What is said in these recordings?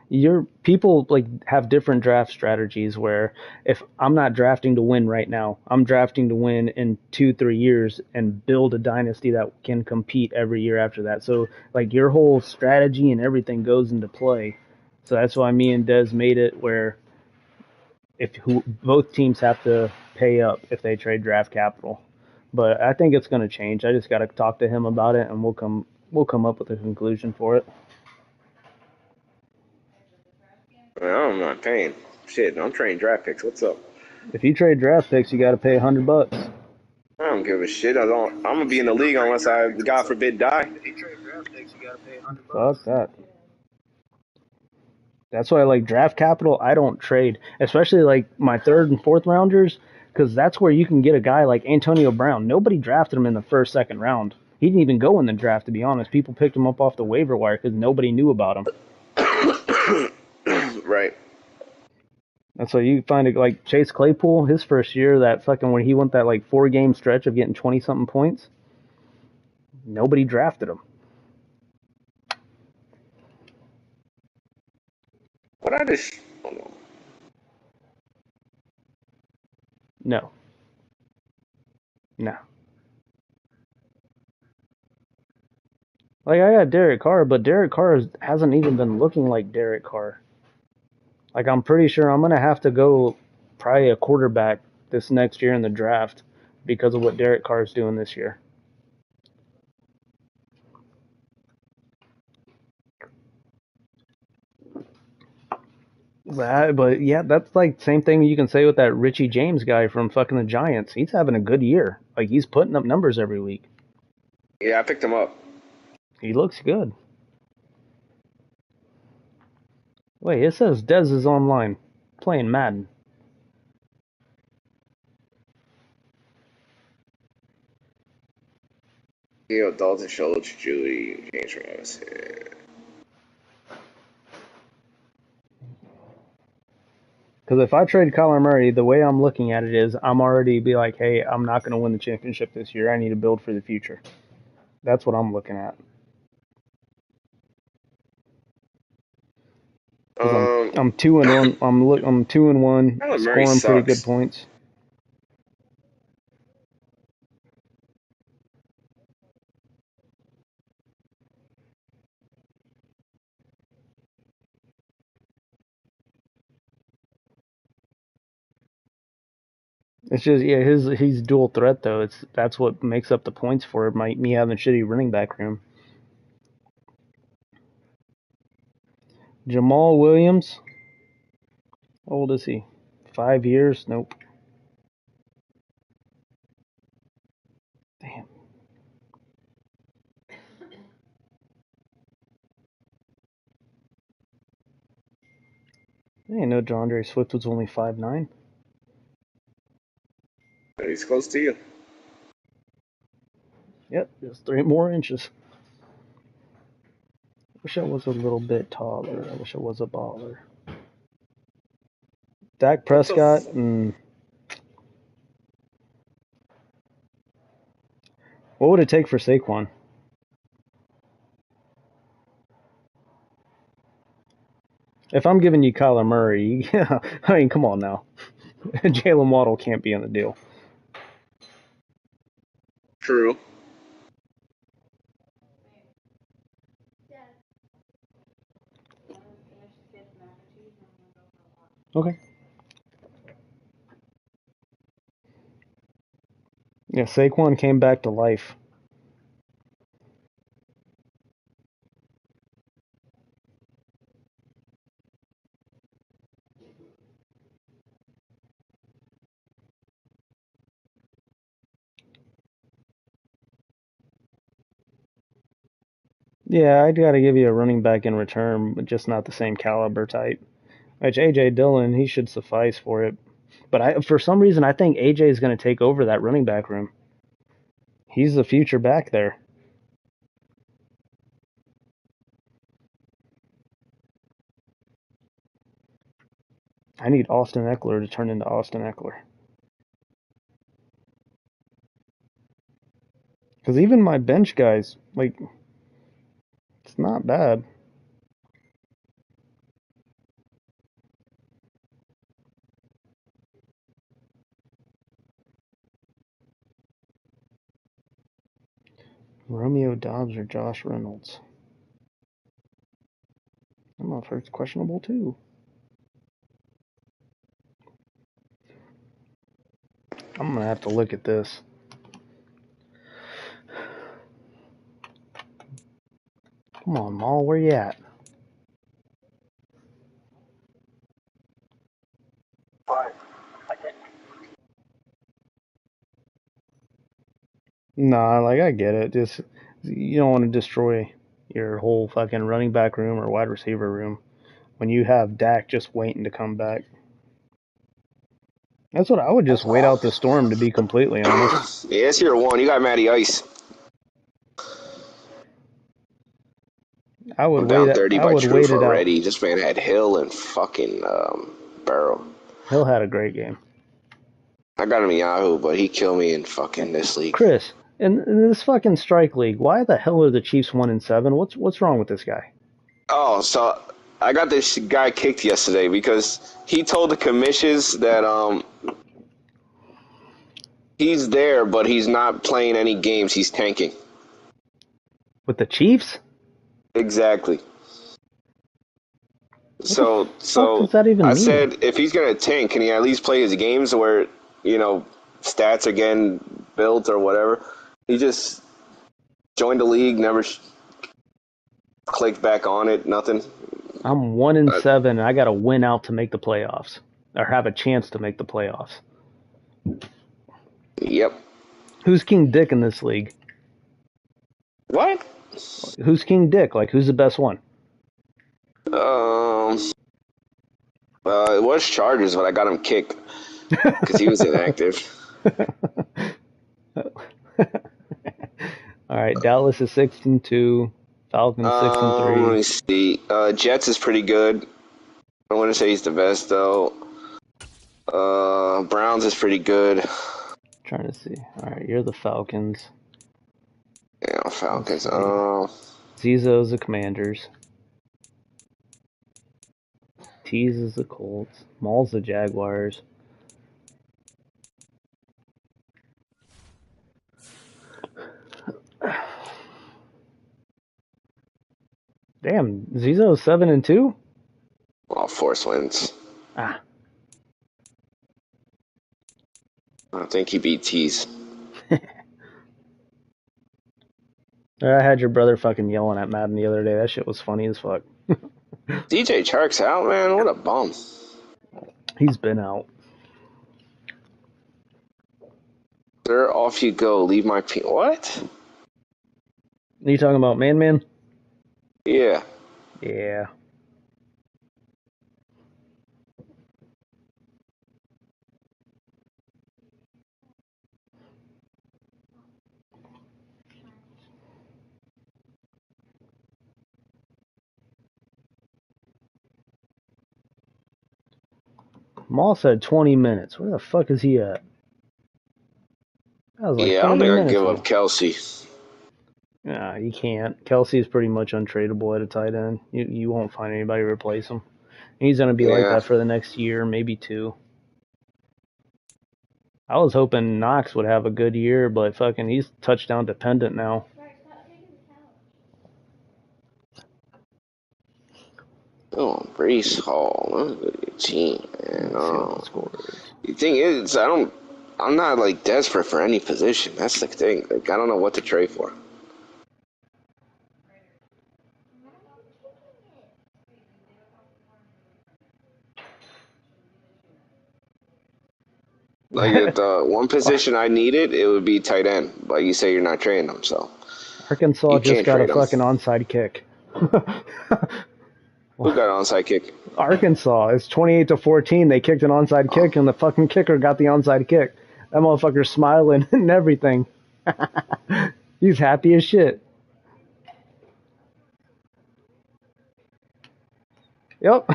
Your people like have different draft strategies where if I'm not drafting to win right now, I'm drafting to win in 2 3 years and build a dynasty that can compete every year after that. So like your whole strategy and everything goes into play. So that's why me and Des made it where both teams have to pay up if they trade draft capital. But I think it's going to change. I just got to talk to him about it, and we'll come up with a conclusion for it. I'm not paying. Shit, I'm trading draft picks. What's up? If you trade draft picks, you got to pay $100. I don't give a shit. I don't. I'm gonna be in the league unless I, God forbid, die. Fuck that. That's why, like, draft capital, I don't trade, especially like my third and fourth rounders, because that's where you can get a guy like Antonio Brown. Nobody drafted him in the first, second round. He didn't even go in the draft, to be honest. People picked him up off the waiver wire because nobody knew about him. Right. And so you find it like Chase Claypool, his first year, that fucking when he went that like 4 game stretch of getting 20 something points, nobody drafted him. What I just. Hold on. No, no. Like I got Derek Carr, but Derek Carr hasn't even been looking like Derek Carr. Like I'm pretty sure I'm gonna have to go probably a quarterback this next year in the draft because of what Derek Carr is doing this year. But yeah, that's like same thing you can say with that Richie James guy from fucking the Giants. He's having a good year. Like he's putting up numbers every week. Yeah, I picked him up. He looks good. Wait, it says Dez is online playing Madden. Dalton Schultz, Judy, James Rose. Because if I trade Kyler Murray, the way I'm looking at it is I'm already be like, hey, I'm not going to win the championship this year. I need to build for the future. That's what I'm looking at. Because Um, I'm 2-1. I'm 2-1, Kyler Murray scoring pretty good sucks. points. It's just yeah, he's dual threat though. That's what makes up the points for me having shitty running back room. Jamal Williams, how old is he? 5 years? Nope. Damn. I didn't know DeAndre Swift was only 5'9". He's close to you. Yep, just 3 more inches. Wish I was a little bit taller. I wish I was a baller. Dak What the? Prescott, what would it take for Saquon? If I'm giving you Kyler Murray, yeah, I mean, come on now. Jalen Waddle can't be in the deal. True. Okay. Yeah, Saquon came back to life. Yeah, I'd got to give you a running back in return, but just not the same caliber type. Which AJ Dillon, he should suffice for it. But for some reason, I think AJ is going to take over that running back room. He's the future back there. I need Austin Eckler to turn into Austin Eckler. Because even my bench guys, like, it's not bad. Romeo Dobbs or Josh Reynolds? I don't know if it's questionable too. I'm gonna have to look at this. Come on, Maul, where you at? Nah, like I get it. Just you don't want to destroy your whole fucking running back room or wide receiver room when you have Dak just waiting to come back. That's what I would just wait out the storm, to be completely honest. Yeah, it's year one. You got Matty Ice. I would I'm wait down it. 30 I by would wait Truth it out. already. This man had Hill and fucking Barrow. Hill had a great game. I got him in Yahoo, but he killed me in fucking this league. Chris, in this fucking strike league, why the hell are the Chiefs 1-7? What's wrong with this guy? Oh, so I got this guy kicked yesterday because he told the commissions that he's there, but he's not playing any games. He's tanking. With the Chiefs? Exactly. What the So fuck does so that even I mean? said if he's gonna tank, can he at least play his games where stats are getting built or whatever? He just joined the league, never clicked back on it, nothing. I'm 1 and Uh, 7. And I got to win out to make the playoffs, or have a chance to make the playoffs. yep. Who's King Dick in this league? What? Who's King Dick? Like, who's the best one? Um. It was Chargers, but I got him kicked because he was inactive. All right, Dallas is 6-2. Falcons 6-3. Let me see. Jets is pretty good. I want to say he's the best though. Browns is pretty good. Trying to see. All right, you're the Falcons. Yeah, Let's Falcons. see. Zizo's the Commanders. Tease is the Colts. Maul's the Jaguars. Damn, Zizo's 7-2. Well, Force wins. Ah, I think he beat Tease. I had your brother fucking yelling at Madden the other day. That shit was funny as fuck. DJ Chark's out, man. What a bum. He's been out. Sir, off you go. Leave my What? Are you talking about Man Man? Yeah. Yeah. Maul said 20 minutes. Where the fuck is he at? That was like Yeah, I don't 30 think I can minutes give up ago. Kelsey. Nah, you can't. Kelsey's pretty much untradeable at a tight end. You won't find anybody to replace him. He's going to be like Yeah. that for the next year, maybe two. I was hoping Knox would have a good year, but fucking he's touchdown dependent now. Oh, Brees Hall. Look at your team, man. Let's see what the score is. The thing is, I'm not like desperate for any position. That's the thing. Like, I don't know what to trade for. Like, if the one position I needed, it would be tight end. But you say you're not trading them, so Arkansas you just can't got a trade them. fucking onside kick. Who got an onside kick? Arkansas. It's 28-14. They kicked an onside Oh, kick, and the fucking kicker got the onside kick. That motherfucker's smiling and everything. He's happy as shit. Yep.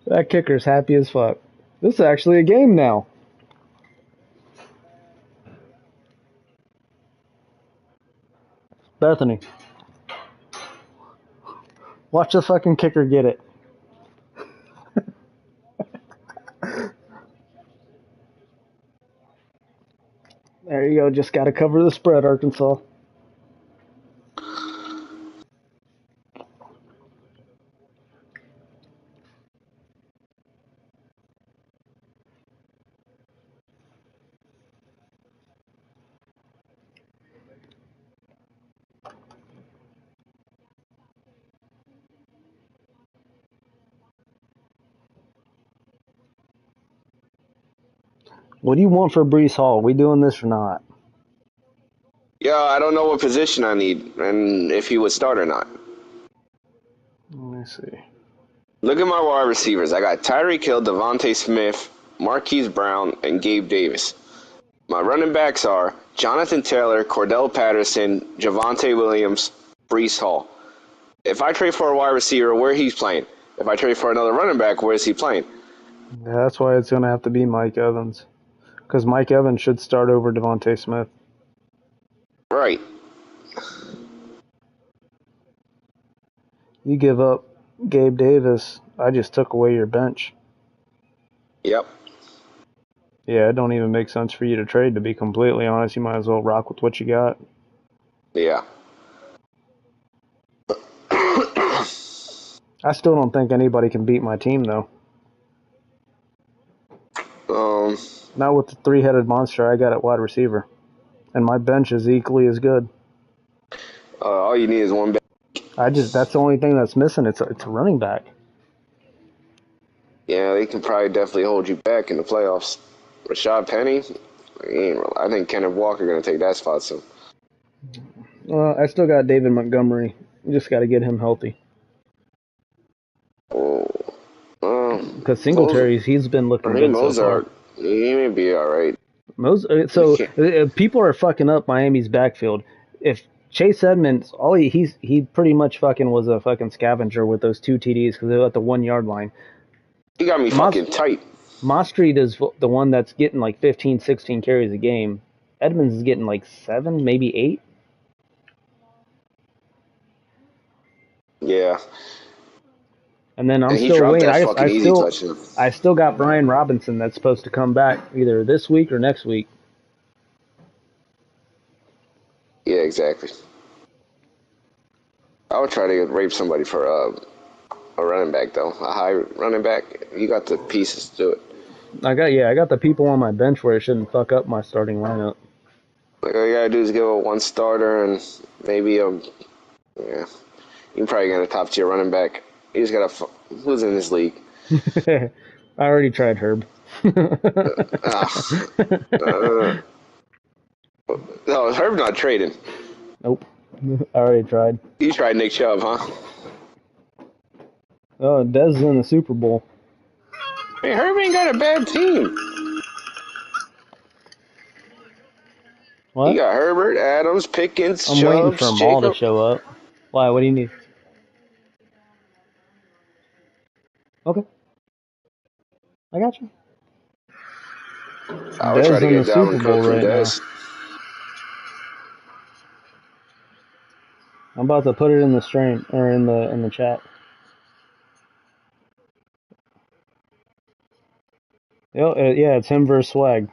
That kicker's happy as fuck. This is actually a game now. Bethany, watch the fucking kicker get it. There you go. Just got to cover the spread, Arkansas. What do you want for Brees Hall? We doing this or not? Yeah, I don't know what position I need and if he would start or not. Let me see. Look at my wide receivers. I got Tyreek Hill, Devontae Smith, Marquise Brown, and Gabe Davis. My running backs are Jonathan Taylor, Cordell Patterson, Javonte Williams, Brees Hall. If I trade for a wide receiver, where he's playing? If I trade for another running back, where is he playing? Yeah, that's why it's going to have to be Mike Evans. Because Mike Evans should start over Devontae Smith. Right. You give up Gabe Davis, I just took away your bench. Yep. Yeah, it don't even make sense for you to trade, to be completely honest. You might as well rock with what you got. Yeah. I still don't think anybody can beat my team, though. Um. Not with the three-headed monster I got at wide receiver. And my bench is equally as good. All you need is one back. That's the only thing that's missing. It's a running back. Yeah, they can probably definitely hold you back in the playoffs. Rashad Penny, I think Kenneth Walker going to take that spot soon. Well, I still got David Montgomery. Just got to get him healthy. Oh, Because Singletary's, he's been looking good so far. He may be all right. People are fucking up Miami's backfield. If Chase Edmonds, he pretty much fucking was a fucking scavenger with those 2 TDs because they were at the 1 yard line. He got me fucking tight. Moss Street is the one that's getting like 15, 16 carries a game. Edmonds is getting like 7, maybe 8. Yeah. And then I'm And he still dropped waiting. that fucking easy touchdown. I still got Brian Robinson that's supposed to come back either this week or next week. Yeah, exactly. I would try to rape somebody for a running back though, a high running back. You got the pieces to do it. I got the people on my bench where it shouldn't fuck up my starting lineup. Like all you gotta do is give a one starter and maybe yeah. You can probably get a top tier running back. You just gotta who's in this league? I already tried Herb. No, Herb not trading. Nope. I already tried. You tried Nick Chubb, huh? Oh, Dez is in the Super Bowl. Hey, Herb ain't got a bad team. What? You got Herbert, Adams, Pickens, I'm waiting Chubbs, for them all to Jacob. show up. Why? What do you need? Okay. I got you. I would try Dez to in the get Super Dalvin Bowl Cook from right now. Dez. I'm about to put it in the stream or in the chat. Yeah, it's him versus Swag.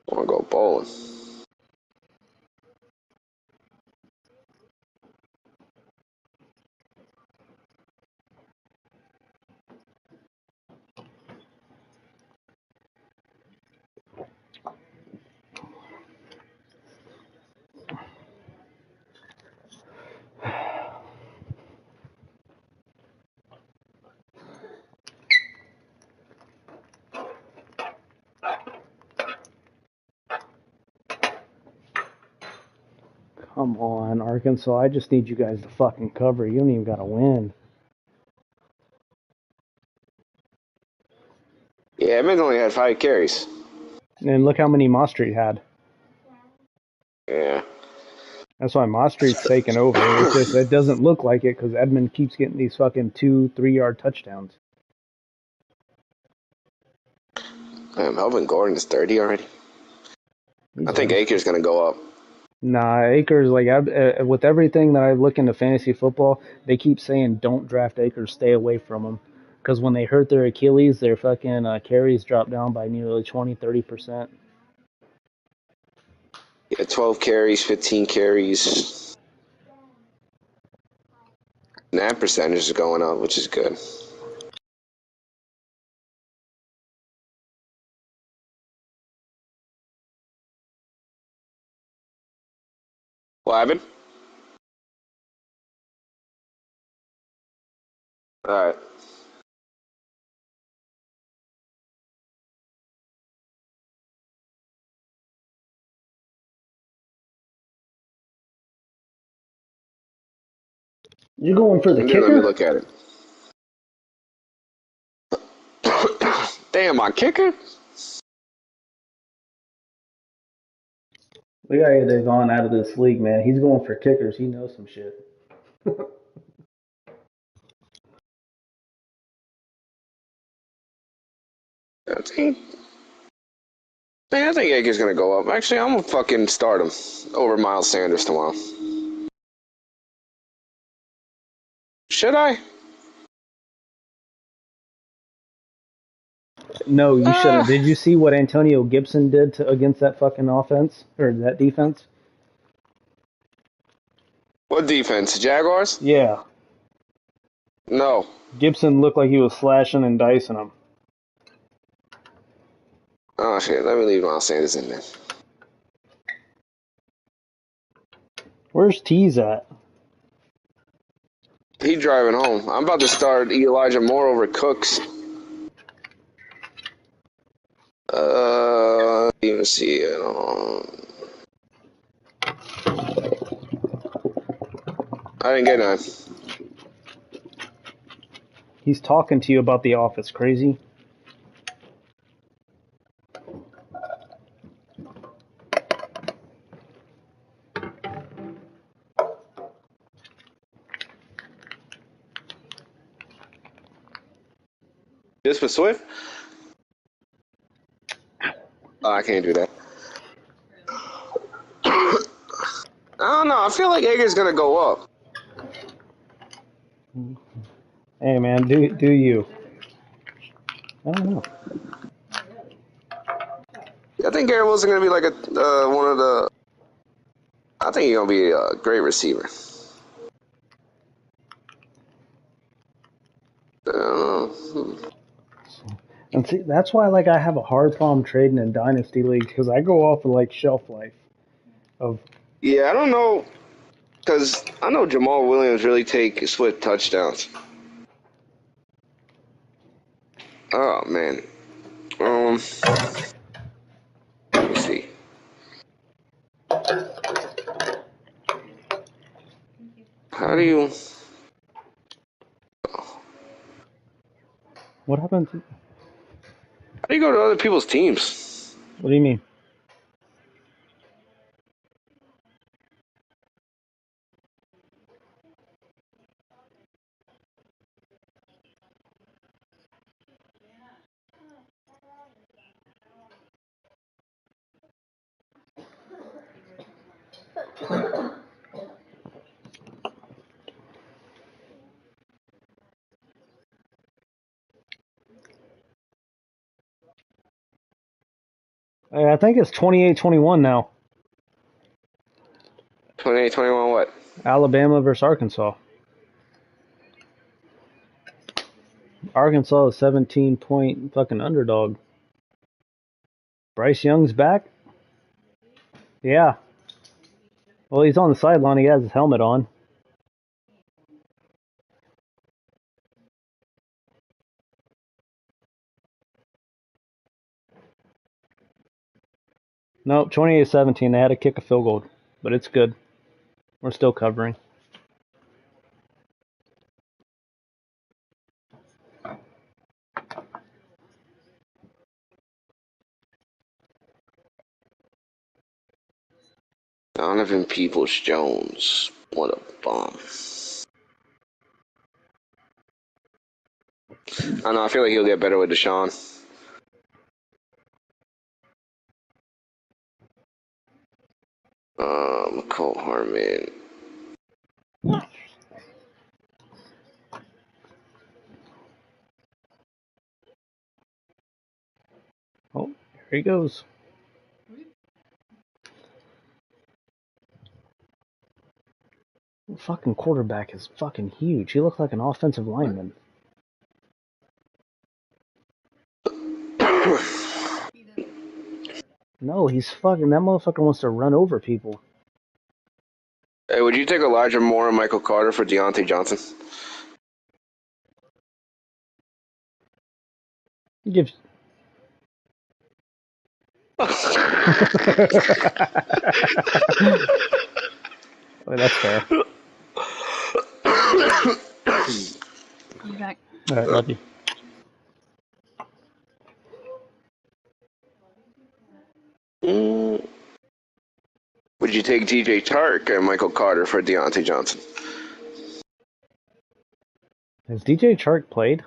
I want to go bowling. Come on, Arkansas. I just need you guys to fucking cover. You don't even gotta win. Yeah, Edmonds only had 5 carries. And look how many Moss Street had. Yeah. That's why Moss Street's taking over. It's just it doesn't look like it because Edmund keeps getting these fucking 2, 3 yard touchdowns. Melvin Gordon's 30 already. He's I think young. Akers gonna go up. Nah, Akers, like, with everything that I look into fantasy football, they keep saying don't draft Akers, stay away from him. Because when they hurt their Achilles, their fucking carries drop down by nearly 20-30%. Yeah, 12 carries, 15 carries. Snap percentage is going up, which is good. What happened? All right. You're going for the Let me kicker? look at it. Damn, my kicker? We gotta get Devon out of this league, man. He's going for kickers. He knows some shit. I think, man, I think Akers gonna go up. Actually, I'm gonna fucking start him over Miles Sanders tomorrow. Should I? No, you shouldn't. Ah, Did you see what Antonio Gibson did against that fucking offense or that defense? what defense? Jaguars? Yeah, No. Gibson looked like he was slashing and dicing them. Oh shit, let me leave Miles Sanders in there. Where's Tease at? He driving home. I'm about to start Elijah Moore over Cooks. Even see it. I didn't get none. He's talking to you about the office. Crazy. Just for Swift? Oh, I can't do that. I don't know. I feel like Akers gonna go up. Hey man, do you? I don't know. I think Garrett Wilson gonna be like a one of the. I think he's gonna be a great receiver. I don't know. And see, that's why like I have a hard problem trading in dynasty leagues because I go off of like shelf life of. Yeah, I don't know because I know Jamal Williams really take Swift touchdowns. Oh man. Um, let me see. How do you? What happened? How do you go to other people's teams? What do you mean? I think it's 28-21 now. 28, 21, what? Alabama versus Arkansas. Arkansas is 17-point fucking underdog. Bryce Young's back? Yeah. Well, he's on the sideline. He has his helmet on. Nope, 28-17. They had to kick a field goal, but it's good. We're still covering. Donovan Peoples-Jones. What a bomb. I know. I feel like he'll get better with Deshaun. Cole Harmon. Oh, here he goes. The fucking quarterback is fucking huge. He looks like an offensive lineman. No, he's fucking. That motherfucker wants to run over people. Hey, would you take Elijah Moore and Michael Carter for Deontay Johnson? He gives. Well, that's fair. You back? All right, love you. Would you take DJ Chark and Michael Carter for Deontay Johnson? Has DJ Chark played?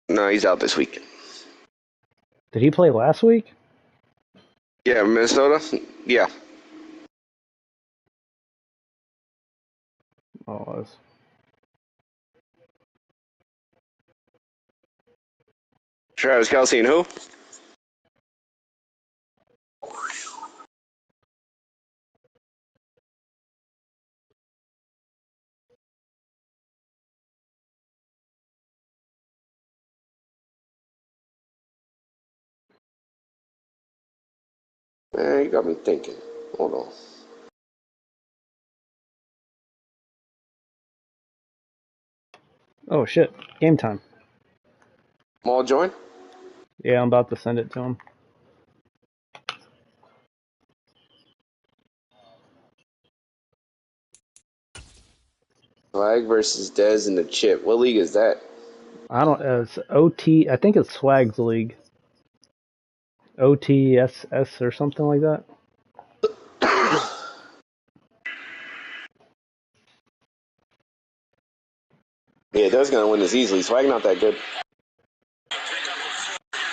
No, he's out this week. Did he play last week? Yeah, Minnesota? Yeah. Oh, it was. Travis Kelce and who? Man, you got me thinking. Hold on. Oh shit! Game time. Maul join? Yeah, I'm about to send it to him. Flag versus Dez in the chip. What league is that? I don't. It's OT. I think it's Swag's league. OTSS or something like that. Yeah, Dez gonna win this easily. Swag not that good.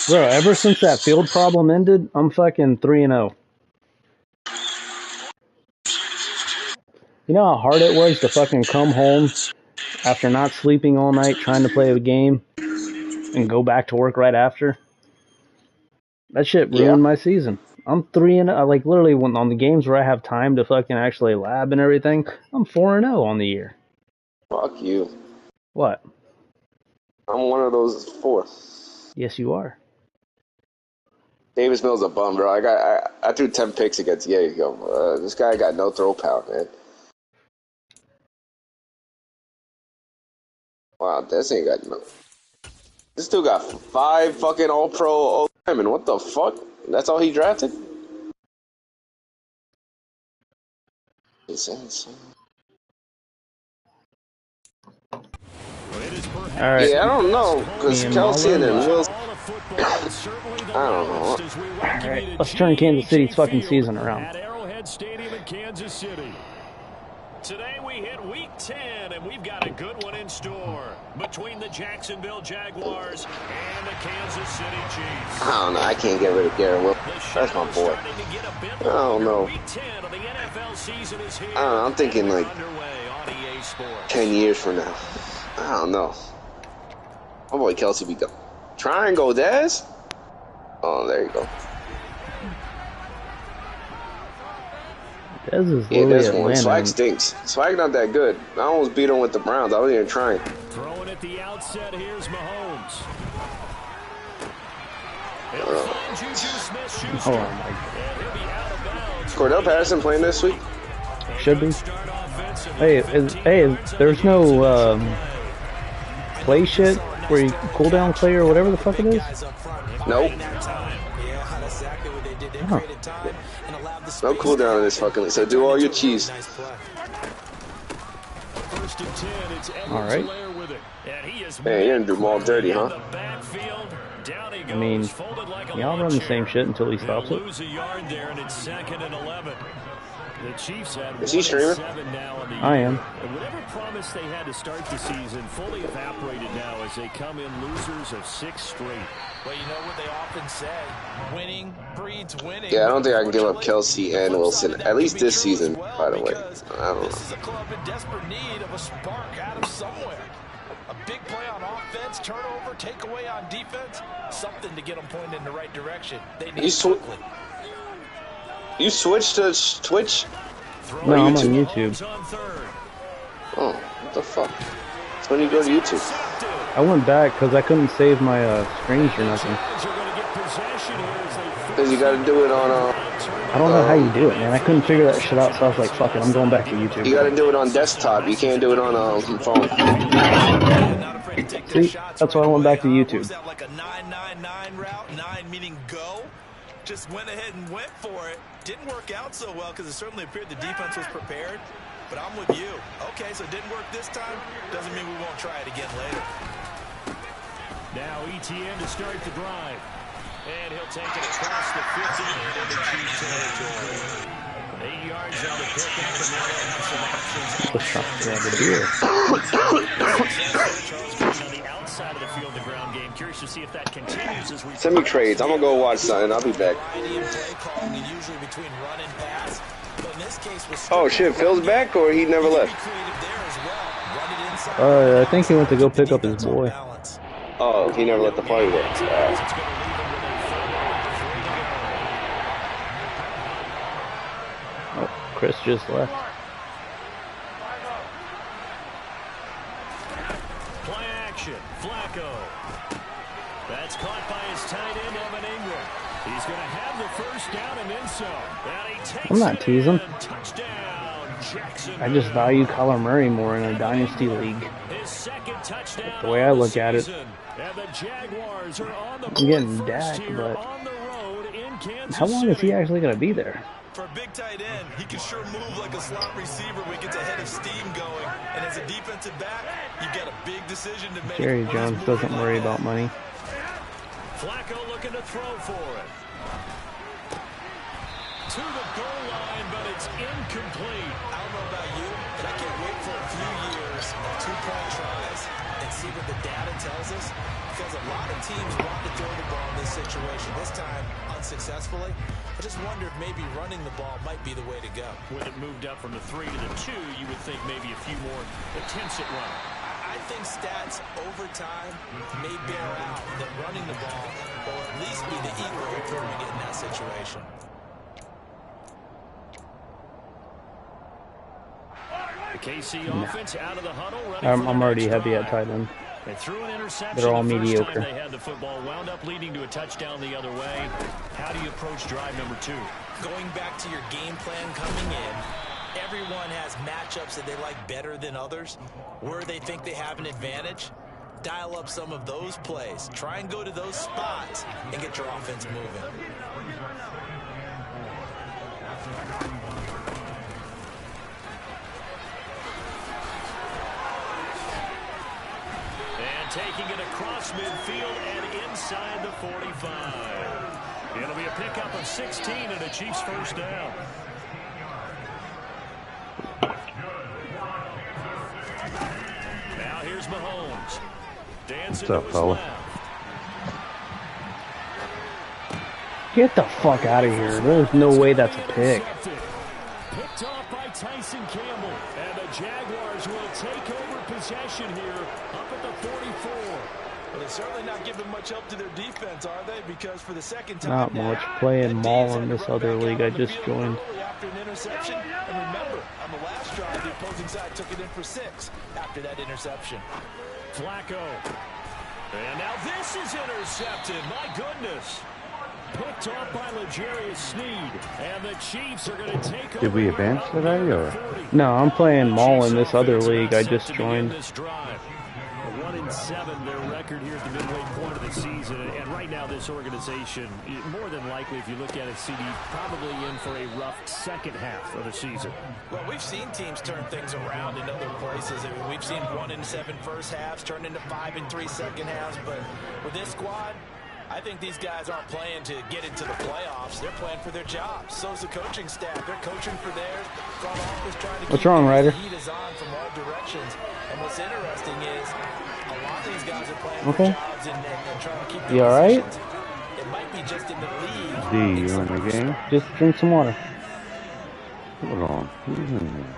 Bro, ever since that field problem ended, I'm fucking 3-0. You know how hard it was to fucking come home after not sleeping all night trying to play a game and go back to work right after? That shit ruined my season. I'm 3-0. Like literally, when on the games where I have time to fucking actually lab and everything, I'm 4-0 on the year. Fuck you. What? I'm one of those 4. Yes, you are. Davis Mills a bum, bro. I threw 10 picks against Yago. This guy got no throw power, man. Wow, this ain't got no. This dude got 5 fucking All-Pro O-linemen. What the fuck? That's all he drafted? All right. Yeah, I don't know, because Kelsey and Mills. I don't know. All right, let's turn Kansas City's fucking season around. At Arrowhead Stadium in Kansas City. Today we hit week 10, and we've got a good one in store between the Jacksonville Jaguars and the Kansas City Chiefs. I don't know. I can't get rid of Garrett Wilson. That's my boy. I don't know. Week 10 of the NFL season is here. I don't know. I'm thinking like 10 years from now. I don't know. My boy Kelsey be going. Triangle, Dez? Oh, there you go. Dez is Yeah, literally Dez won. Atlanta. Swag stinks. Swag not that good. I almost beat him with the Browns. I wasn't even trying. Throwing at the outset, here's Mahomes. Oh my god. Cordell Patterson playing this week? Should be. Hey, there's no play shit where you cooldown play or whatever the fuck it is? Nope. Huh. No cooldown in this fucking league. So do all your cheese. Alright. Man, you're gonna do them all dirty, huh? I mean, y'all run the same shit until he stops it. The Chiefs had Is he streaming? 1-7 now on the year. I am. And whatever promise they had to start the season fully evaporated now as they come in losers of 6 straight. Well, you know what they often say, winning breeds winning. Yeah, I don't think I can give up Kelsey and Wilson, at least this season, by the way. I don't know. This is a club in desperate need of a spark out of somewhere. A big play on offense, turnover, takeaway on defense, something to get them pointed in the right direction. They need quickly. You switched to Twitch? No, I'm on YouTube. Oh, what the fuck? So when you go to YouTube? I went back because I couldn't save my screens or nothing. Because you gotta do it on, I don't know how you do it, man. I couldn't figure that shit out, so I was like, fuck it, I'm going back to YouTube. You gotta do it on desktop. You can't do it on phone. See? That's why I went back to YouTube. Like a 9-9-9 route, 9 meaning go. Just went ahead and went for it. Didn't work out so well because it certainly appeared the defense was prepared. But I'm with you. Okay, so it didn't work this time. Doesn't mean we won't try it again later. Now ETN to start the drive. And he'll take it across the 50 into Chief territory. 8 yards on the pickup, and now they'll have some options. Just trying to grab a beer. Charles Green on the outside of the field, the ground game. Curious to see if that continues as we... Send me trades. I'm gonna go watch something. I'll be back. Oh shit, Phil's back or he never left? I think he went to go pick up his boy. Oh, he never let the party go. Oh, Chris just left. Play action, Flacco. That's caught by his tight end, Evan Ingram. He's going to have the first down and then some. I'm not teasing. Touchdown, I just value Kyler Murray more in a dynasty league. his second touchdown. The way I look at it. And the Jaguars are on the I'm getting Dak, but how long is he actually going to be there? For a big tight end, he can sure move like a slot receiver when he gets a head of steam going. And as a defensive back, you've got a big decision to make. Jerry Jones doesn't worry about money. Flacco looking to throw for it. To the goal line, but it's incomplete. I don't know about you, but I can't wait for a few years of two-point tries and see what the data tells us. Because a lot of teams want to throw the ball in this situation. This time, unsuccessfully. I just wonder if maybe running the ball might be the way to go. With it moved up from the 3 to the 2, you would think maybe a few more attempts at running. I think stats over time may bear out that running the ball will at least be the equal of throwing it in that situation. The KC offense out of the huddle. I'm already heavy at tight end. They threw an interception. They're all the first mediocre. time they had the football, wound up leading to a touchdown the other way. How do you approach drive number 2? Going back to your game plan coming in, everyone has matchups that they like better than others. Where they think they have an advantage, dial up some of those plays. Try and go to those spots and get your offense moving. And taking it across midfield and inside the 45. It'll be a pickup of 16 and a Chiefs first down. Now here's Mahomes. Dancing What's up, fella? Get the fuck out of here. There's no way that's a pick. Picked off by Tyson Campbell. And the Jaguars will take over possession here up at the 44. Well, they're certainly not giving much help to their defense, are they? Because for the second time Not much. Playing Maul in this other league I just joined. After an interception, and remember, on the last drive, the opposing side took it in for 6 after that interception. Flacco. And now this is intercepted. My goodness. Picked off by L'Jarius Sneed. And the Chiefs are going to take over. Did we advance today, or? No, I'm playing Maul in this other league I just joined. 1-7 their record here at the midway point of the season, and right now this organization, more than likely, if you look at it, CD, probably in for a rough second half of the season. Well, we've seen teams turn things around in other places. I mean, we've seen 1-7 first halves turn into 5-3 second halves, but with this squad, I think these guys aren't playing to get into the playoffs. They're playing for their jobs. So's the coaching staff. They're coaching for theirs. Front office trying to What's wrong, Ryder? the heat is on from all directions. And what's interesting is a lot of these guys are playing for jobs and trying to keep their positions. It might be just in the league. D, you in the game? Just drink some water. Hold on. Who's in there?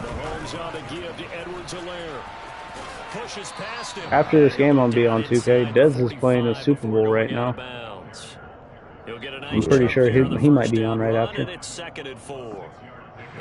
Mahomes on the give to Edwards-Helaire. Pushes past him. After this game, I'll be on 2K. Dez is playing a Super Bowl right now. I'm pretty sure he might be on right after. It's 2nd and 4.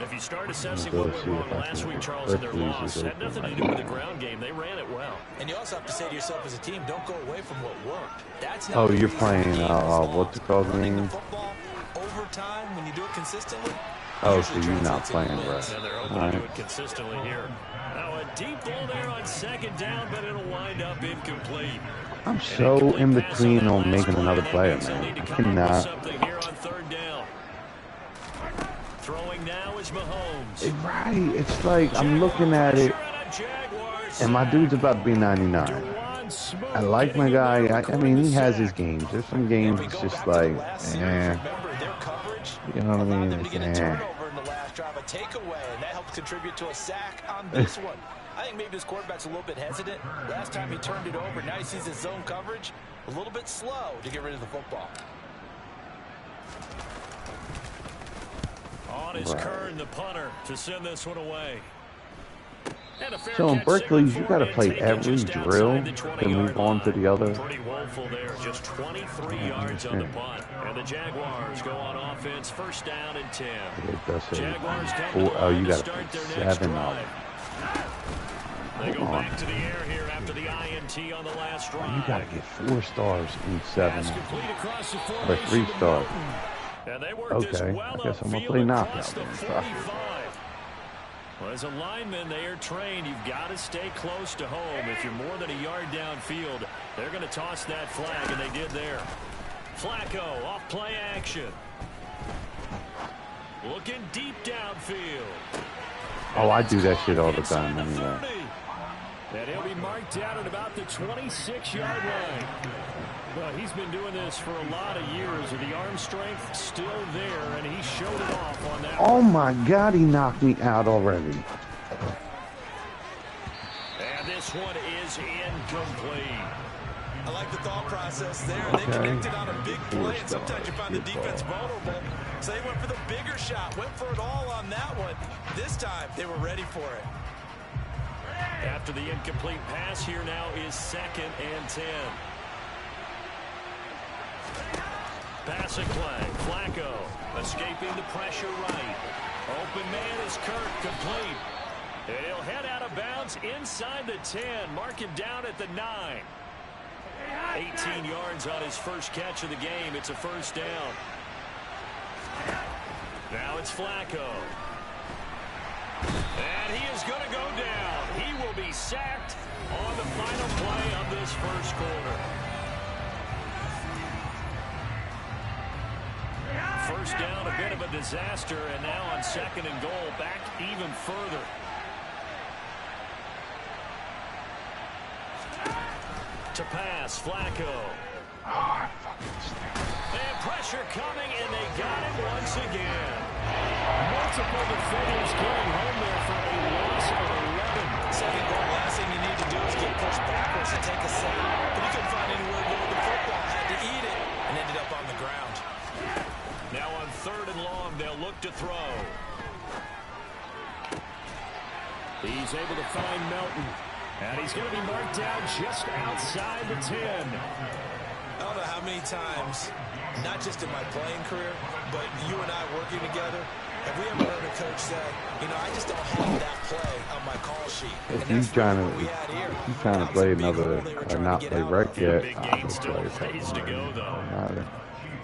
If you start assessing what went wrong last week, Charles, in their loss, had nothing to do with the ground game. They ran it well. And you also have to say to yourself as a team, don't go away from what worked. That's Oh, you're playing, what's it called again? Football, overtime, when you do it consistently. Oh, so you're not playing right. And they're hoping to do it consistently here. Now a deep ball there on 2nd down, but it'll wind up incomplete. I'm so in between on making another play, man. I cannot. Something here on 3rd down. Throwing now is Mahomes. Right, it's like I'm looking at it, and my dude's about to be 99. I like my guy. I mean, he has his games. There's some games it's just like, eh. You know what I mean? It's eh. Takeaway, and that helps contribute to a sack on this one. I think maybe this quarterback's a little bit hesitant. Last time he turned it over, now he sees his zone coverage a little bit slow to get rid of the football. On is Kern, the punter, to send this one away. So in Berkeley's, you got to play every drill to move on to the other. Pretty woeful there, just 23 yards on the punt. And the Jaguars go on offense, 1st down and 10. Jaguars come Oh, you got to start play their next 7 drive. They go back to the air here after the INT on the last drive. You got to get 4 stars in 7. Or 3 stars. Okay, I guess I'm going to play knockout then. Well, as a lineman, they are trained. You've got to stay close to home. If you're more than a yard downfield, they're going to toss that flag, and they did there. Flacco off play action. Looking deep downfield. Oh, I do that shit all the time anyway. And he'll be marked down at about the 26-yard line. Well, he's been doing this for a lot of years, and the arm strength still there, and he showed it off on that. Oh my God, he knocked me out already. And this one is incomplete. I like the thought process there. They connected on a big play, and sometimes you find the defense vulnerable. So they went for the bigger shot, went for it all on that one. This time, they were ready for it. After the incomplete pass, here now is 2nd and 10. Passing play, Flacco escaping the pressure right. Open man is Kirk, complete. And he'll head out of bounds inside the 10. Mark him down at the 9. 18 yards on his first catch of the game. It's a 1st down. Now it's Flacco. And he is going to go down. He will be sacked on the final play of this 1st quarter. 1st down, a bit of a disaster, and now on 2nd and goal, back even further. To pass, Flacco. And pressure coming, and they got it once again. Multiple defenders getting home there for a loss of 11. 2nd goal, last thing you need to do is get pushed backwards and take a sack. But he couldn't find anywhere to go with the football, had to eat it, and ended up on the ground. Now on 3rd and long, they'll look to throw. He's able to find Melton. And he's going to be marked down just outside the 10. I don't know how many times, not just in my playing career, but you and I working together, have we ever heard a coach say, you know, I just don't have that play on my call sheet. If he's trying to play another or not play rec yet, Big gain still ways to go, though.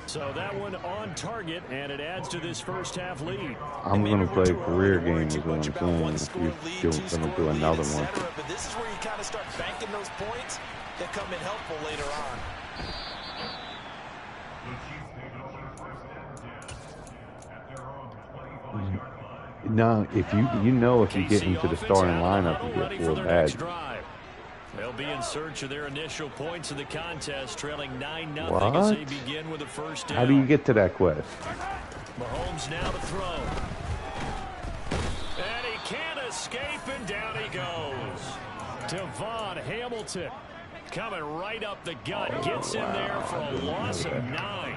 So that one on target, and it adds to this 1st half lead. I'm going to play career game is what I'm saying. If you're going to do another one. But this is where you kind of start banking those points that come in helpful later on. No, if you get into the starting lineup, you get 4 badges. They'll be in search of their initial points in the contest, trailing 9-0 as they begin with the first down. How do you get to that quest? Mahomes now to throw. And he can't escape, and down he goes. Devon Hamilton coming right up the gut. Gets in there for a loss of 9.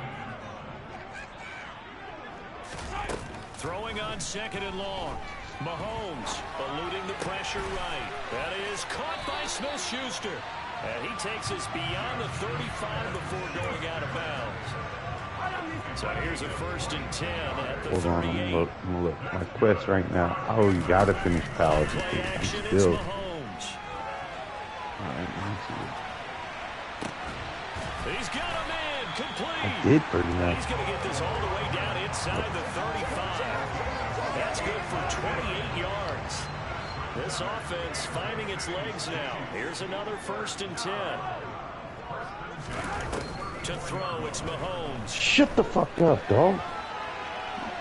Throwing on 2nd and long. Mahomes eluding the pressure right. That is caught by Smith-Schuster. And he takes us beyond the 35 before going out of bounds. So here's a 1st and 10 at the 38. Hold on, I'm gonna look. My quest right now. Oh, you gotta finish Powell. Play I'm action is still. Mahomes. Alright, let me see. He's got him in. Complete. I did pretty much. He's going to get this all the way down inside the 35. That's good for 28 yards. This offense finding its legs now. Here's another 1st and 10. To throw, it's Mahomes. Shut the fuck up, dog.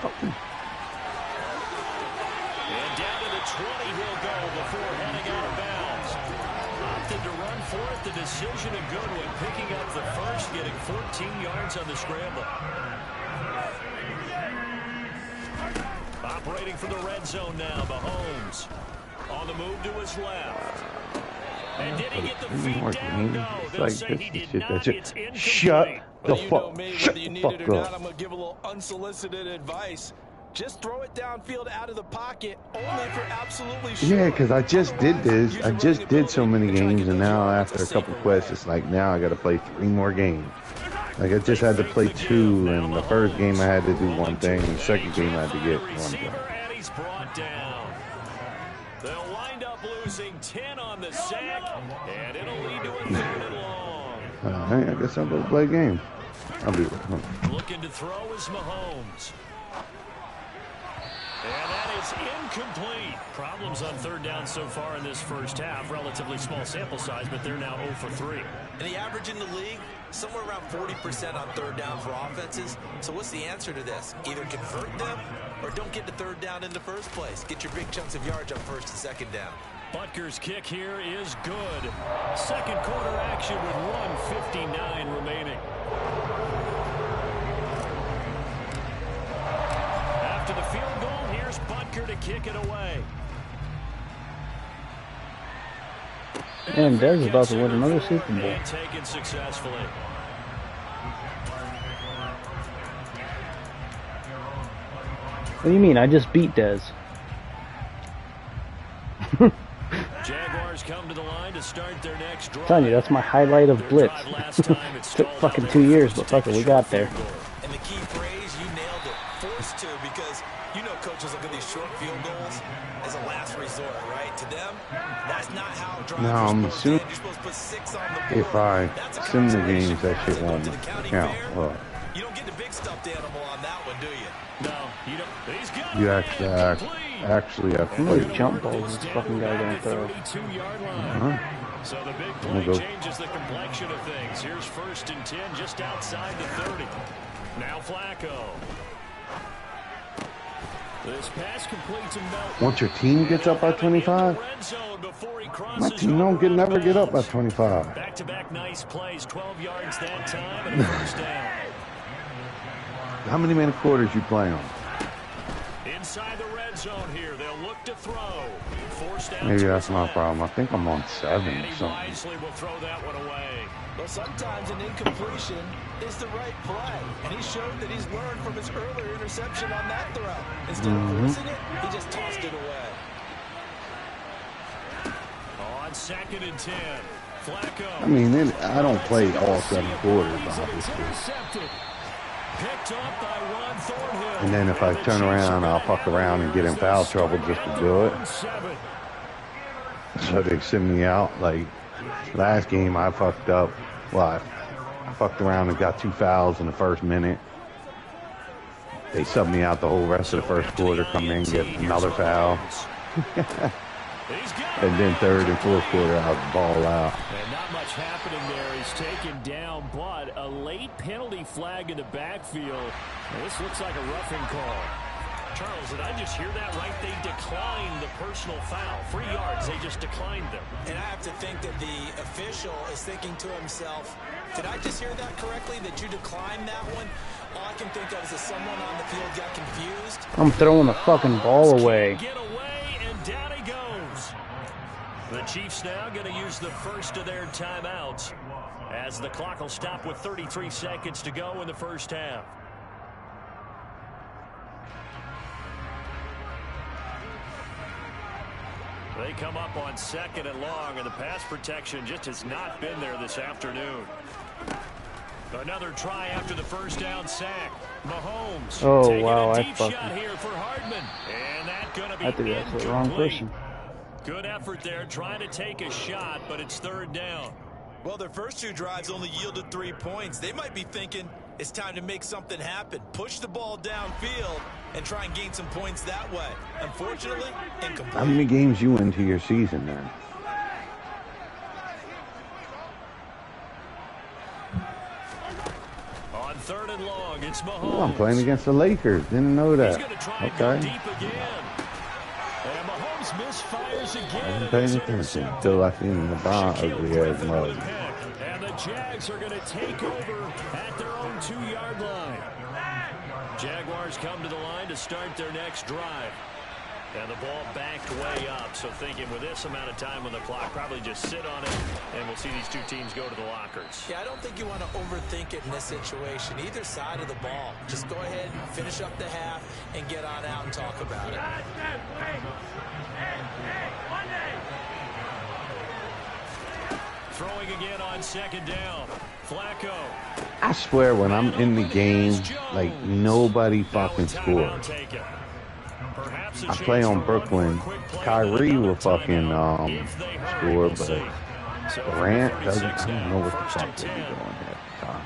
And down to the 20 he'll go before heading out of bounds. Opted to run for it. The decision a good one. Picking up the first, getting 14 yards on the scramble. Operating from the red zone now, Mahomes. On the move to his left. And did he get the feet down? No, they'll say he did not. It's incomplete. Shut the You know fuck. me, Shut whether you the need fuck it or not, up. I'm going to give a little unsolicited advice. Just throw it downfield out of the pocket, only if you're absolutely sure. Yeah, because I just did this. I just did so many games, and now after a couple quests, it's like now I got to play 3 more games. Like I just had to play 2, and the first game I had to do one thing, and the second game I had to get one thing. And he's brought down. They'll wind up losing 10 on the sack, and it'll lead to a 3rd and long. Alright, I guess I'll go play a game. I'll be right home. Looking to throw is Mahomes. And that is incomplete. Problems on 3rd down so far in this first half. Relatively small sample size, but they're now 0 for 3. And the average in the league, somewhere around 40% on 3rd down for offenses. So what's the answer to this? Either convert them or don't get to 3rd down in the first place. Get your big chunks of yards on 1st and 2nd down. Butker's kick here is good. 2nd quarter action with 1:59 remaining. After the field goal, here's Butker to kick it away. And Dez is about to win another Super Bowl. And taken successfully. What do you mean? I just beat Dez. Jaguars come to the line to start their next drive. I'm telling you, that's my highlight of Blitz. Took fucking 2 years, but fuck it, we got there. And the key phrase, you nailed it. Forced to, because you know coaches look at these short field goals as a last resort, right? To them, that's not how drives No, are I'm supposed to end. assuming You're supposed to put 6 on the board. if I That's a sim the consolation games, that prize. shit won't Go to the county count. fair. Well, You don't get the big stuffed animal on that one, do you? No, you don't. He's got you it. actually have to How many play. jump balls this fucking guy gonna throw? 32-yard line. Uh-huh. So the big I'm gonna play go. changes the complexion of things. Here's 1st and 10 just outside the 30. Now Flacco. This pass completes and Melton. Once your team gets up by 25, my team don't never get up by 25. Back-to-back nice plays, 12 yards that time, and a 1st down. How many minute quarters you play on? Inside the red zone here, they'll look to throw. Forced out Maybe to that's his my left. problem. I think I'm on 7 And or he something. wisely will throw that one away. Well, sometimes an incompletion is the right play. And he showed that he's learned from his earlier interception on that throw. Instead of forcing it, he just tossed it away. On 2nd and 10, Flacco. I mean, I don't play all 7 quarters, obviously. Intercepted. Picked up by Ron Thornhill. And then if I turn around, I'll fuck around and get in foul trouble just to do it. 7. So they send me out. Like last game, I fucked up. Well, I fucked around and got 2 fouls in the first minute. They subbed me out the whole rest of the first quarter. Come in, get another foul. And then 3rd and 4th quarter, I'll ball out. And not much happening there. He's taken down, but a late penalty flag in the backfield. This looks like a roughing call. Charles, did I just hear that right? They declined the personal foul. 3 yards, they just declined them. And I have to think that the official is thinking to himself, did I just hear that correctly, that you declined that one? All I can think of is that someone on the field got confused. I'm throwing the fucking ball away. Get away, and down he goes. The Chiefs now going to use the first of their timeouts as the clock will stop with 33 seconds to go in the first half. They come up on 2nd and long, and the pass protection just has not been there this afternoon. Another try after the first down sack. Mahomes taking a deep shot here for Hardman. And that's going to be incomplete. I think that's the wrong person. Good effort there trying to take a shot, but it's 3rd down. Well, their first 2 drives only yielded 3 points. They might be thinking it's time to make something happen. Push the ball downfield and try and gain some points that way. Unfortunately, incomplete. How many games you into your season, man? On 3rd and long, it's Mahomes. Oh, I'm playing against the Lakers. Didn't know that. Okay. Deep again. And Mahomes misfires again. I wasn't paying attention until I seen the bomb ugly ass mug. And the Jags are going to take over at their own 2-yard line. Jaguars come to the line to start their next drive. And the ball backed way up, so thinking with this amount of time on the clock, probably just sit on it, and we'll see these 2 teams go to the lockers. Yeah, I don't think you want to overthink it in this situation. Either side of the ball. Just go ahead, finish up the half, and get on out and talk about it. Throwing again on 2nd down. Flacco. I swear, when I'm in the game, like, nobody fucking scores. I play on Brooklyn. Kyrie will fucking score, but Durant doesn't. I don't know what the fuck they're doing half the time.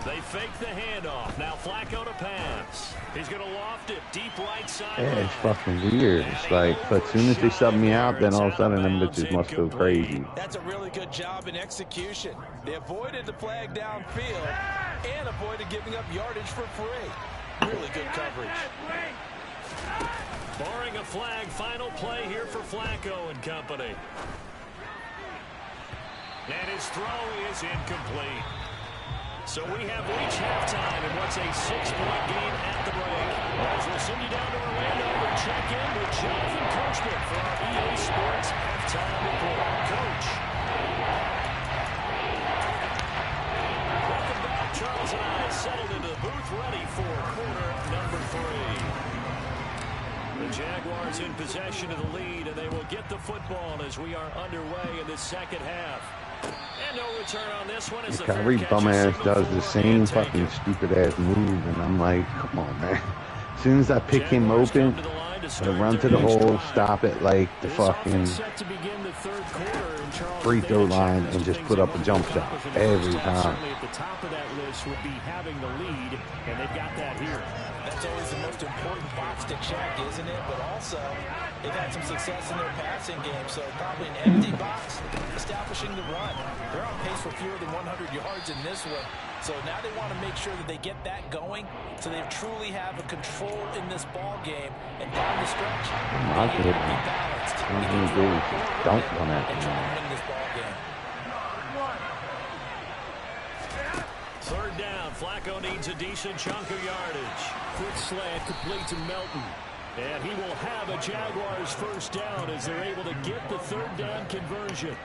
They fake the handoff. Now Flacco to pass. He's going to loft it deep right side. Yeah, it's fucking weird. It's like, but as soon as they sub me out, then all of a sudden them bitches must go crazy. That's a really good job in execution. They avoided the flag downfield and avoided giving up yardage for free. Really good coverage. Barring a flag, final play here for Flacco and company. And his throw is incomplete. So we have reached halftime in what's a 6-point game at the break. As we'll send you down to Orlando to check in with Jonathan Coachman for our EA Sports halftime report. Coach. Welcome back. Charles and I settled into the booth ready for quarter number 3. The Jaguars in possession of the lead, and they will get the football as we are underway in this second half. And no return on this one as the Kyrie bum-ass does the same fucking stupid-ass move, and I'm like, come on, man. As soon as I pick him open, I run to the hole, stop it like the fucking free throw line, and just put up a jump shot every time. At the top of that list would be having the lead, and they've got that here. That's always the most important box to check, isn't it? But also, they've had some success in their passing game, so probably an empty box establishing the run. They're on pace for fewer than 100 yards in this one. So now they want to make sure that they get that going so they truly have a control in this ball game. And down the stretch, they need to be balanced. Don't run at and try and win this ball game. 3rd down. Flacco needs a decent chunk of yardage. Quick slant complete to Melton. And he will have a Jaguars first down as they're able to get the 3rd down conversion.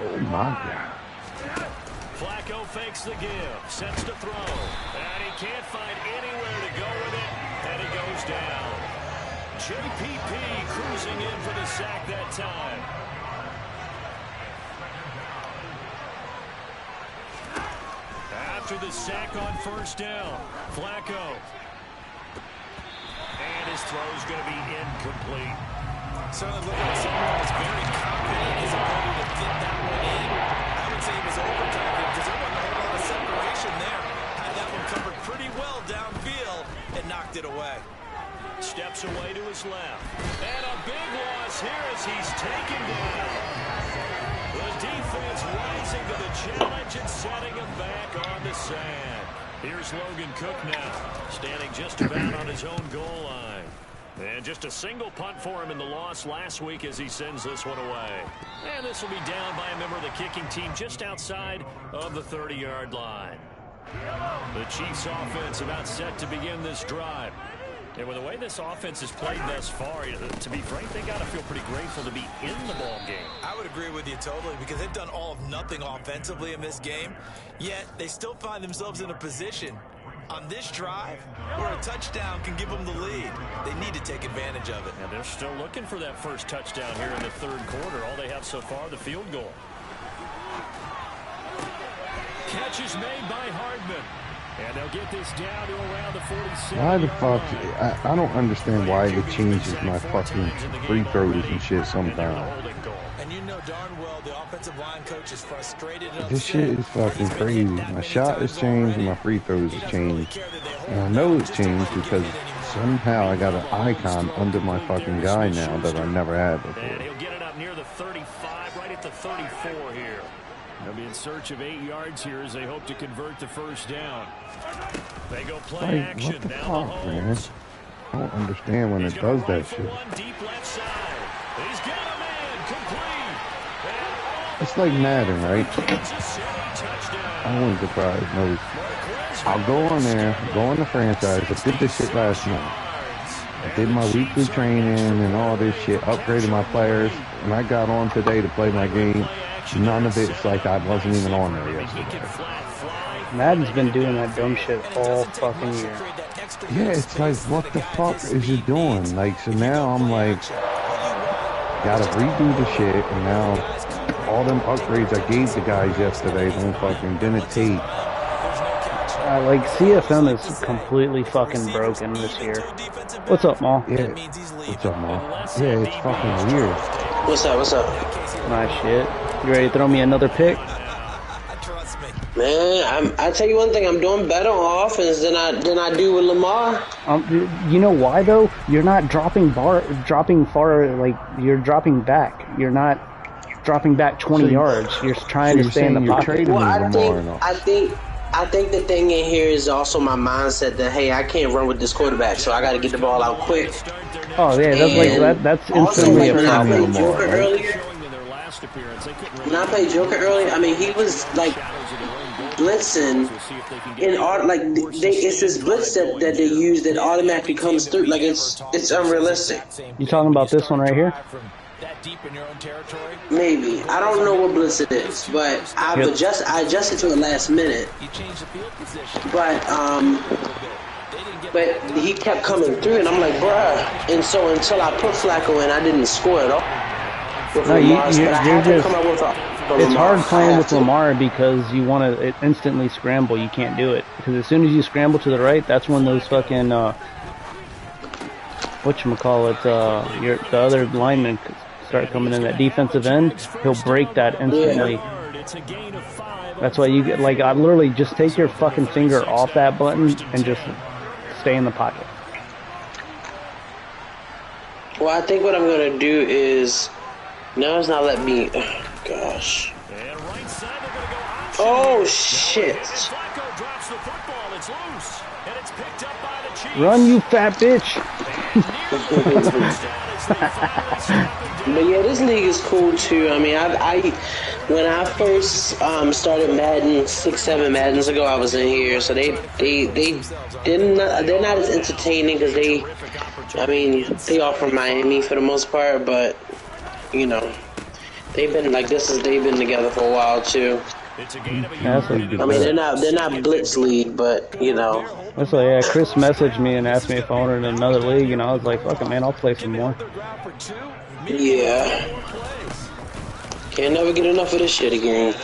Oh, my God. Flacco fakes the give, sets to throw, and he can't find anywhere to go with it, and he goes down. JPP cruising in for the sack that time. After the sack on 1st down, Flacco. And his throw's going to be incomplete. Certainly looked like someone was very confident in his ability to get that one in. I would say he was overconfident because there wasn't a whole lot of separation there. Had that one covered pretty well downfield and knocked it away. Steps away to his left. And a big loss here as he's taken down. The defense rising to the challenge and setting him back on the sand. Here's Logan Cook now, standing just about on his own goal line. And just a single punt for him in the loss last week as he sends this one away. And this will be down by a member of the kicking team just outside of the 30-yard line. The Chiefs offense about set to begin this drive. And with the way this offense has played thus far, to be frank, they got to feel pretty grateful to be in the ball game. I would agree with you totally because they've done all of nothing offensively in this game, yet they still find themselves in a position on this drive where a touchdown can give them the lead. They need to take advantage of it. And they're still looking for that first touchdown here in the third quarter. All they have so far, the field goal. Catch is made by Hardman. And they'll get this down to around the 47. Why the fuck? I don't understand why it changes my fucking free throws and shit sometimes. And you know darn well the offensive line coach is frustrated and This shit is fucking crazy. My shot has changed and my free throws has changed. And I know it's changed because somehow I got an icon under my fucking guy now that I never had before. And he'll get it up near the 35, right at the 34 here. They'll be in search of 8 yards here as they hope to convert the first down. They go play Like, action. what the Now fuck, man? Mahomes. I don't understand when it does that shit. Deep left side. He's got a man complete. It's like Madden, right? Kansas City touchdown. I wouldn't surprise no. I'll go on there, go on the franchise. I did this shit last night. I did my weekly training and all this shit, upgraded my players, and I got on today to play my game. None of it's like I wasn't even on there yesterday. Madden's been doing that dumb shit all fucking year. Yeah, it's like, what the fuck is it doing? Like, so now I'm like, gotta redo the shit, and now all them upgrades I gave the guys yesterday don't fucking, didn't take. Like, CFM is completely fucking broken this year. What's up, Ma? Yeah, what's up, Ma? Yeah, it's fucking weird. What's up? What's up? My shit. You ready to throw me another pick? Man, I tell you one thing, I'm doing better on offense than I do with Lamar. You know why though? You're not dropping far. Like, you're dropping back. You're not dropping back 20 yards. You're trying to stay in the pocket. Well, I think the thing in here is also my mindset that, hey, I can't run with this quarterback, so I got to get the ball out quick. Oh yeah, that's like that's instantly a problem. When I played Joker earlier, I mean, he was like blitzing in art, like it's this blitz that they use that automatically comes through. Like it's unrealistic. You talking about this one right here? Maybe. I don't know what blitz it is, but I adjusted to the last minute. But he kept coming through, and I'm like, bruh. And so until I put Flacco in, I didn't score at all. No, you're just. It's hard playing with Lamar because you want to instantly scramble. You can't do it because as soon as you scramble to the right, that's when those fucking whatchamacallit, the other linemen start coming in. That defensive end, he'll break that instantly. That's why you get, like, I literally just take your fucking finger off that button and just stay in the pocket. Well, I think what I'm gonna do is, no, it's not letting me. Oh, gosh. Oh shit! Run, you fat bitch! But yeah, this league is cool too. I mean, I when I first started Madden 6-7 Maddens ago, I was in here, so they're not as entertaining because they are from Miami for the most part, but you know, they've been together for a while too. Yeah, I mean, they're not Blitz League, but you know. That's why, yeah, Chris messaged me and asked me if I wanted another league, and I was like, fuck it, man, I'll play some more. Yeah. Can't never get enough of this shit again.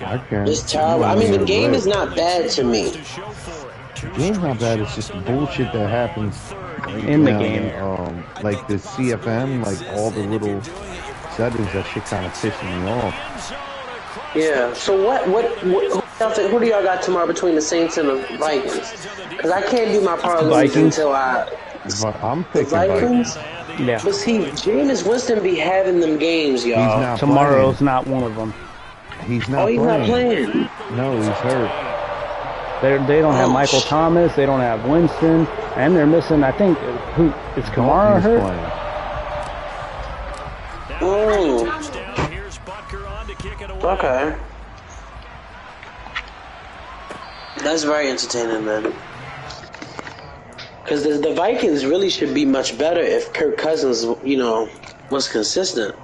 I can't. It's terrible. I mean, the game is not bad to me. The game's not bad, it's just bullshit that happens in the game. Like the CFM, like all the little settings, that shit kind of pissing me off. Yeah, so who do y'all got tomorrow between the Saints and the Vikings? Because I can't do my parlays until I'm picking Vikings. Yeah. But see, Jameis Winston be having them games, y'all. Tomorrow's not one of them. He's not playing. Not playing. No, he's hurt. They don't have Michael Thomas. They don't have Winston, and they're missing. I think who is Kamara hurt? Okay. That's very entertaining, man. Because the Vikings really should be much better if Kirk Cousins, was consistent.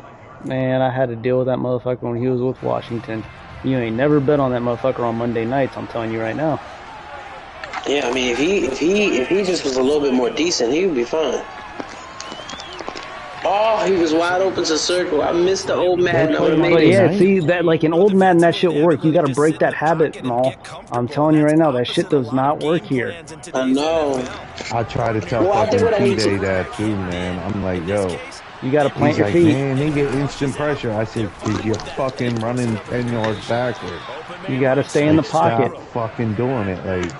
Man, I had to deal with that motherfucker when he was with Washington. You ain't never bet on that motherfucker on Monday nights. I'm telling you right now. Yeah, I mean, if he just was a little bit more decent, he would be fine. Oh, he was wide open to circle. I missed the old Madden. I would have made But it. yeah, see that like in old Madden that shit work. You got to break that habit, Maul. I'm telling you right now, that shit does not work here. I know. I try to tell fucking T-Day that too, man. I'm like, yo. You got to plant your like, feet. Man, they get instant pressure. I said, because you're fucking running 10 yards backward. You got to stay in the pocket. Stop fucking doing it. Like,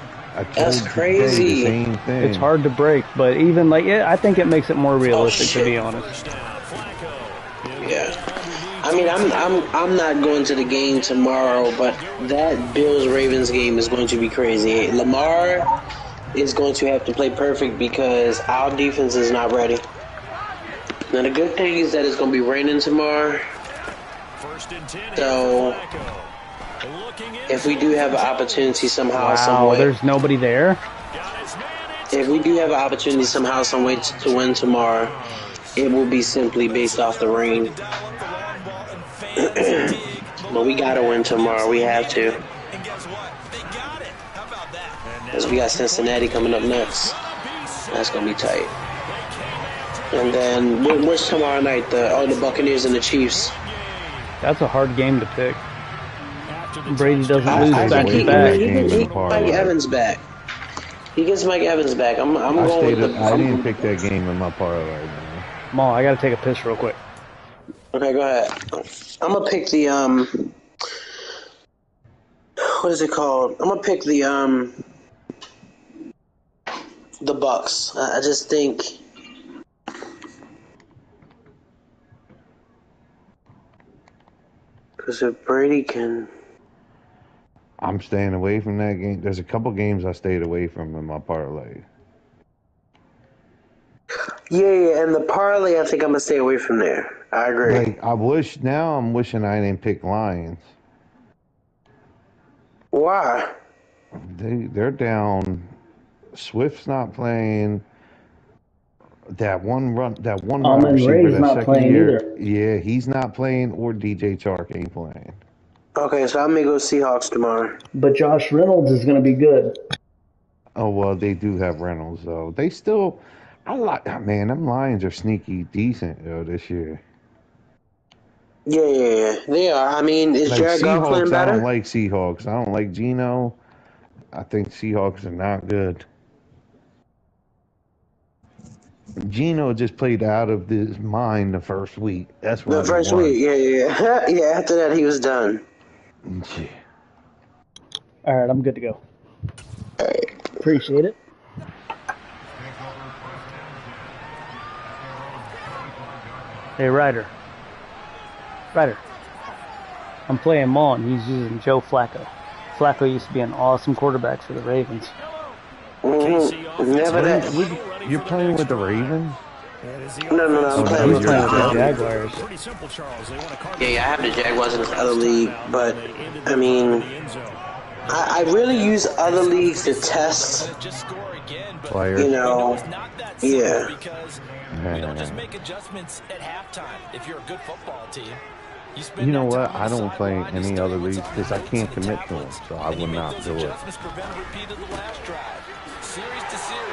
that's crazy. The same thing. It's hard to break, but even like I think it makes it more realistic, to be honest. Yeah. I mean, I'm not going to the game tomorrow, but that Bills-Ravens game is going to be crazy. Lamar is going to have to play perfect because our defense is not ready. Now, the good thing is that it's going to be raining tomorrow. So, if we do have an opportunity somehow, some way, there's nobody there. If we do have an opportunity somehow, some way to win tomorrow, it will be simply based off the rain. But we gotta win tomorrow. We have to. Because we got Cincinnati coming up next. That's gonna be tight. And then what's tomorrow night? The Buccaneers and the Chiefs. That's a hard game to pick. Brady doesn't lose back to back. He gets Mike Evans back. He gets Mike Evans back. I'm going with the. I didn't pick that game in my parlay, man. Maul, I gotta take a piss real quick. Okay, go ahead. I'm gonna pick the what is it called? I'm gonna pick the Bucks. I just think. Because if Brady can... I'm staying away from that game. There's a couple games I stayed away from in my parlay. Yeah, and the parlay, I think I'm going to stay away from there. I agree. Like, I'm wishing I didn't pick Lions. Why? They're down. Swift's not playing. That one receiver that second year. Either. Yeah, he's not playing, or DJ Chark ain't playing. Okay, so I may go Seahawks tomorrow. But Josh Reynolds is going to be good. Oh, well, they do have Reynolds, though. They still... Man, them Lions are sneaky decent, this year. Yeah, they are. I mean, is Jared Goff playing better? I don't like Seahawks. I don't like Geno. I think Seahawks are not good. Geno just played out of his mind the first week. That's what the first week. Yeah. Yeah. After that, he was done. Yeah. All right, I'm good to go. All right. Appreciate it. Hey, Ryder. I'm playing Maul, and he's using Joe Flacco. Flacco used to be an awesome quarterback for the Ravens. Never that. You're playing with the Ravens? No. I'm playing with the Jaguars. Yeah, I have the Jaguars in this other league, but I mean, I really use other leagues to test players. Yeah. Just make adjustments at halftime if you're a good football team. You know what? I don't play any other leagues because I can't commit to them, so I would not do it.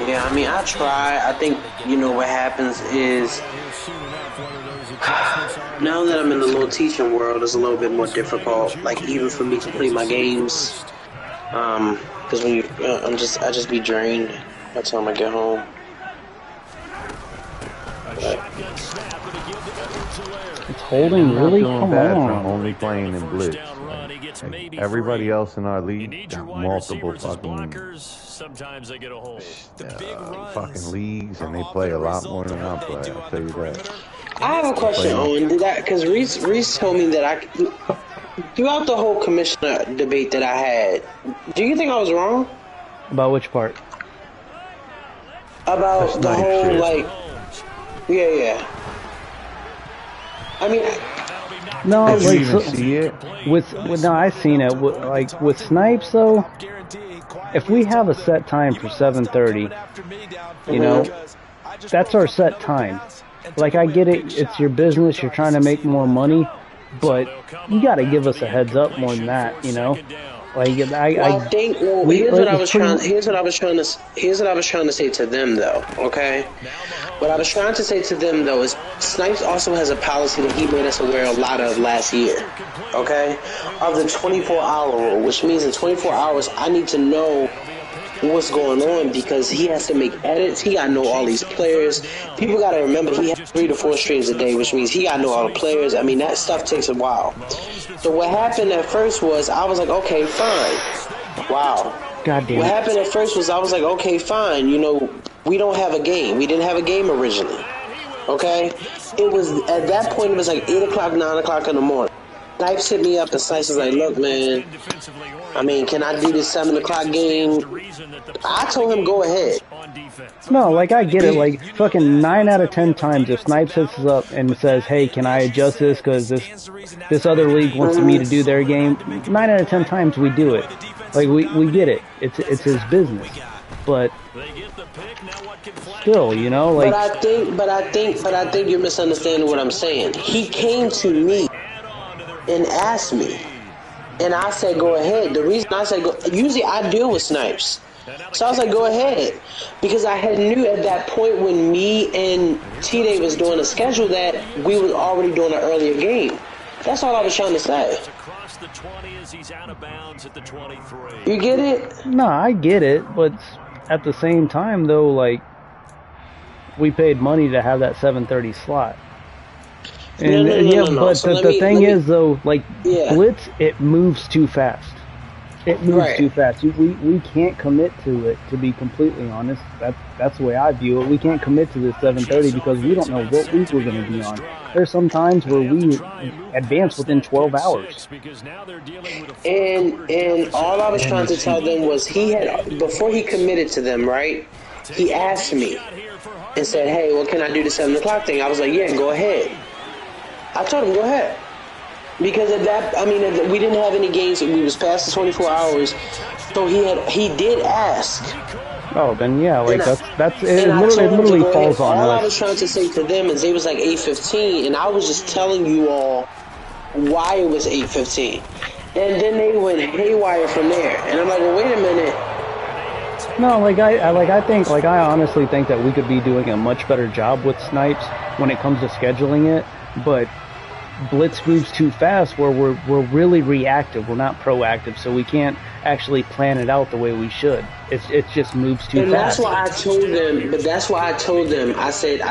Yeah, I mean, I try. I think, what happens is, now that I'm in the little teaching world, it's a little bit more difficult, like, even for me to play my games, because when I just be drained by the time I get home. It's holding really? Come on. Only playing in blitz. Like, everybody else in our league got multiple fucking sometimes they get a hold. fucking leagues, and they play a lot more than I play. I'll tell you that. I have a question, Owen. Because Reese told me that throughout the whole commissioner debate that I had, do you think I was wrong? About which part? About the whole, shit. like, yeah. I mean, no, did you even see it? No, I've seen it. Like with Snipes, though, if we have a set time for 7:30, you know, that's our set time. Like, I get it, it's your business, you're trying to make more money, but you got to give us a heads up more than that, you know. Like, here's what I was trying to say to them, though. Okay, what I was trying to say to them though is Snipes also has a policy that he made us aware a lot of last year. Okay, of the 24-hour rule, which means in 24 hours I need to know what's going on because he has to make edits. He got to know all these players. People got to remember he has 3 to 4 streams a day, which means he got to know all the players. I mean, that stuff takes a while. So what happened at first was I was like, okay, fine. Wow. Goddamn. What happened at first was I was like, okay, fine. You know, we don't have a game. We didn't have a game originally. Okay? It was, at that point, it was like 8 o'clock, 9 o'clock in the morning. Snipes hit me up and Snipes was like, look, man, I mean, can I do this 7 o'clock game? I told him, go ahead. No, like, I get it. Like, fucking 9 out of 10 times if Snipes hits us up and says, hey, can I adjust this because this other league wants me to do their game, 9 out of 10 times we do it. Like, we get it. It's his business. But still, you know, like... But I think you're misunderstanding what I'm saying. He came to me and asked me, and I said, go ahead. The reason I said go, usually I deal with Snipes. So I was like, go ahead. Because I had knew at that point when me and T-Day was doing a schedule that we were already doing an earlier game. That's all I was trying to say. You get it? No, I get it, but at the same time, though, like, we paid money to have that 7:30 slot. And no. But So the thing is, though, like, Yeah. Blitz, it moves too fast. It moves too fast. We can't commit to it, to be completely honest. That's the way I view it. We can't commit to this 7:30 because we don't know what week we're going to be on. There's some times where we advance within 12 hours. And all I was trying to tell them was before he committed to them, right? He asked me and said, hey, well, can I do the 7 o'clock thing? I was like, yeah, go ahead. I told him, go ahead. Because of that, I mean, we didn't have any games. We was past the 24 hours. So he did ask. Oh, then yeah, like it I told him literally to go falls ahead. on All us. I was trying to say to them is they was like 8:15, and I was just telling you all why it was 8:15. And then they went haywire from there. And I'm like, well, wait a minute. No, I honestly think that we could be doing a much better job with Snipes when it comes to scheduling it, but Blitz moves too fast where we're really reactive. We're not proactive, so we can't actually plan it out the way we should. It just moves too fast. And that's why I told them. But that's why I told them. I said, and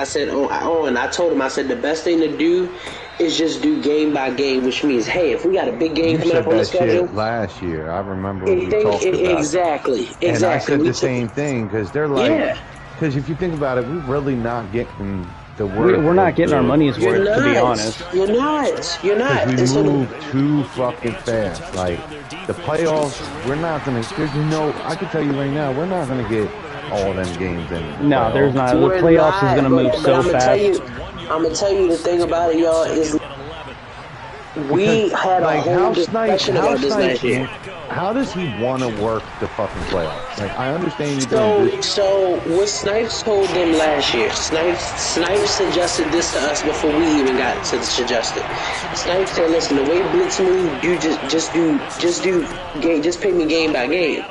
I told them. I said the best thing to do is just do game by game, which means, hey, if we got a big game coming up on the schedule. Shit last year, I remember when we talked about it. Exactly. And I said the same thing because they're like, because if you think about it, we're really not getting. We're not getting our money's worth, to be honest. You're not. We move too fucking fast. Like, the playoffs, we're not going to... I can tell you right now, we're not going to get all them games in. No, there's not. The playoffs is going to move so fast. I'm going to tell you the thing about it, y'all, is we had a whole discussion about this last year. How does he want to work the fucking playoffs? Like, I understand you doing this. So what Snipes told them last year, Snipes suggested this to us before we even got to suggest it. Snipes said, listen, the way Blitz move, you just pay me game by game.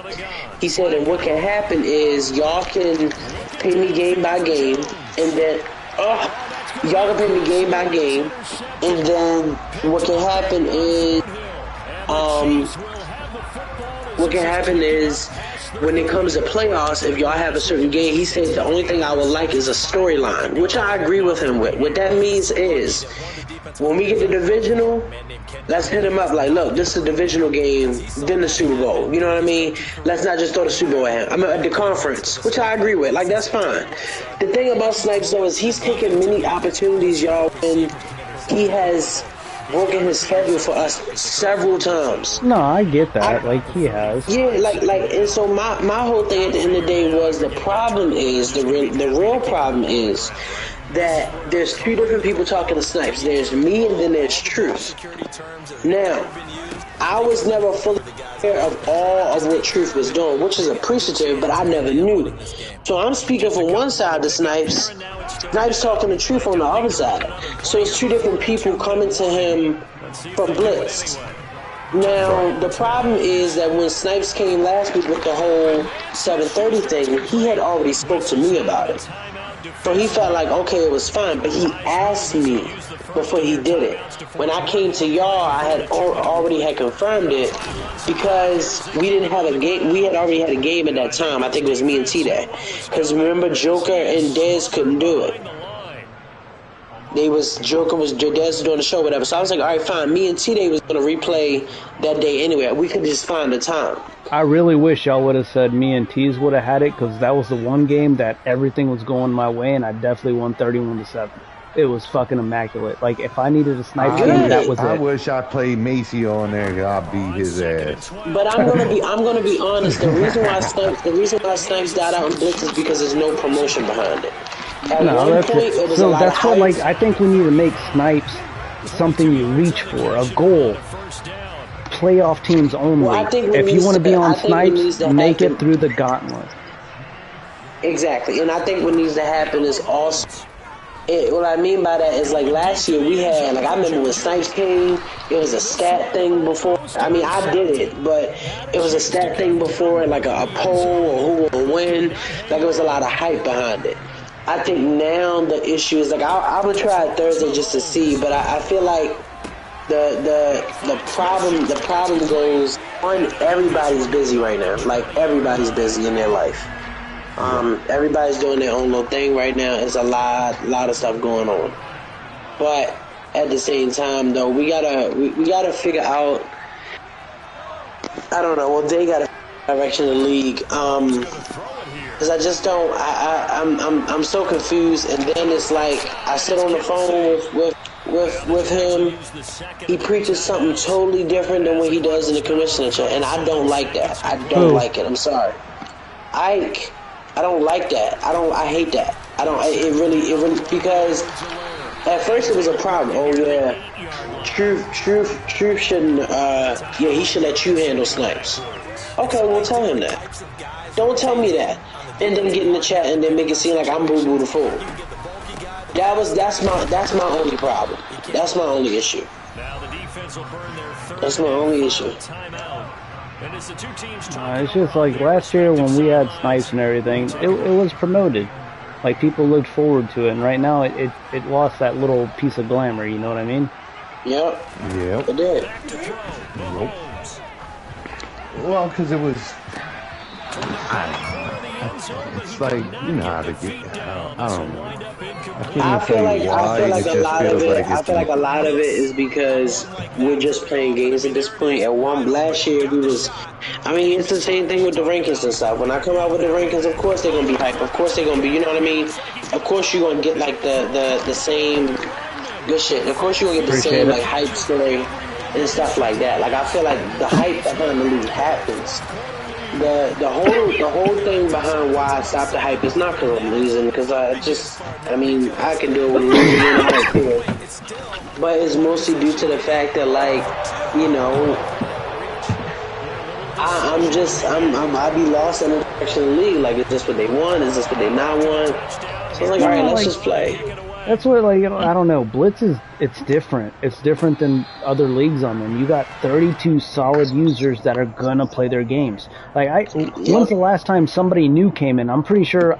He said, and what can happen is y'all can pay me game by game, and then y'all can pay me game by game, and then what can happen is when it comes to playoffs, if y'all have a certain game, he said the only thing I would like is a storyline, which I agree with him with. What that means is when we get the divisional, let's hit him up like, look, this is a divisional game, then the Super Bowl. You know what I mean? Let's not just throw the Super Bowl at him. I mean, at the conference, which I agree with. Like, that's fine. The thing about Snipes, though, is he's taken many opportunities, y'all, and he has broken his schedule for us several times. No, I get that. Like, he has. Yeah, and so my whole thing at the end of the day was the problem is, the real problem is that there's two different people talking to Snipes. There's me and then there's Truth. Now, I was never fully aware of all of what Truth was doing, which is appreciative, but I never knew. So I'm speaking from one side to Snipes. Snipes talking to Truth on the other side. So it's two different people coming to him from Blitz. Now, the problem is that when Snipes came last week with the whole 7:30 thing, he had already spoke to me about it. So he felt like, okay, it was fine, but he asked me before he did it. When I came to y'all, I had already had confirmed it because we didn't have a game. We had already had a game at that time. I think it was me and T-Day. Because remember, Joker and Dez couldn't do it. Dez was doing the show, whatever. So I was like, all right, fine. Me and T-Day was going to replay that day anyway. We could just find the time. I really wish y'all would have said me and Tees would have had it, because that was the one game that everything was going my way, and I definitely won 31-7. It was fucking immaculate. Like, if I needed a snipe game, that was it. I wish I played Macy on there, cause I beat his ass. But I'm gonna be honest. The reason why Snipes died out in Blitz is because there's no promotion behind it. That's what, like, I think we need to make Snipes something you reach for, a goal. Playoff teams only. Well, if you want to be on Snipes, make it through the gauntlet. Exactly, and I think what needs to happen is also. What I mean by that is, like, last year we had, like, I remember when Snipes came, it was a stat thing before. I mean, I did it, but it was a stat thing before, like a poll or who will win. Like, there was a lot of hype behind it. I think now the issue is, like, I would try it Thursday just to see, but I feel like the problem goes on. Everybody's busy right now. Like, everybody's busy in their life. Everybody's doing their own little thing right now. There's a lot of stuff going on. But at the same time, though, we gotta figure out. I don't know. Well, they gotta direction of the league. Because I just don't. I'm so confused. And then it's like I sit on the phone with him. He preaches something totally different than what he does in the commissioner chair, and I don't like that. I don't like it. I'm sorry, Ike. I don't like that. I hate that. It really, because at first it was a problem. Oh yeah, Truth shouldn't, he should let you handle Snipes. Okay, well tell him that. Don't tell me that. And then get in the chat and then make it seem like I'm Boo Boo the fool. That's my only problem. That's my only issue. That's my only issue. It's just like last year when we had Snipes and everything, it was promoted. Like, people looked forward to it, and right now it lost that little piece of glamour, you know what I mean? Yep. It did. Nope. Well, because it was... It's like, you know how to get... I don't know. I feel like a lot of it is because we're just playing games at this point. Last year we was, I mean, it's the same thing with the rankings and stuff. When I come out with the rankings, of course they're gonna be hype. Of course they're gonna be, you know what I mean? Of course you're gonna get like the same good shit. Of course you're gonna get the same like hype story and stuff like that. Like, I feel like the hype behind the league happens. The whole thing behind why I stopped the hype is not for a reason, because I can do it with I don't care. But it's mostly due to the fact that, like, you know, I be lost in the direction of the league. Like, is this what they want? Is this what they not want? So it's like, all right, let's just play. That's what, like, I don't know. Blitz it's different. It's different than other leagues on them. You got 32 solid users that are gonna play their games. Like, when's the last time somebody new came in? I'm pretty sure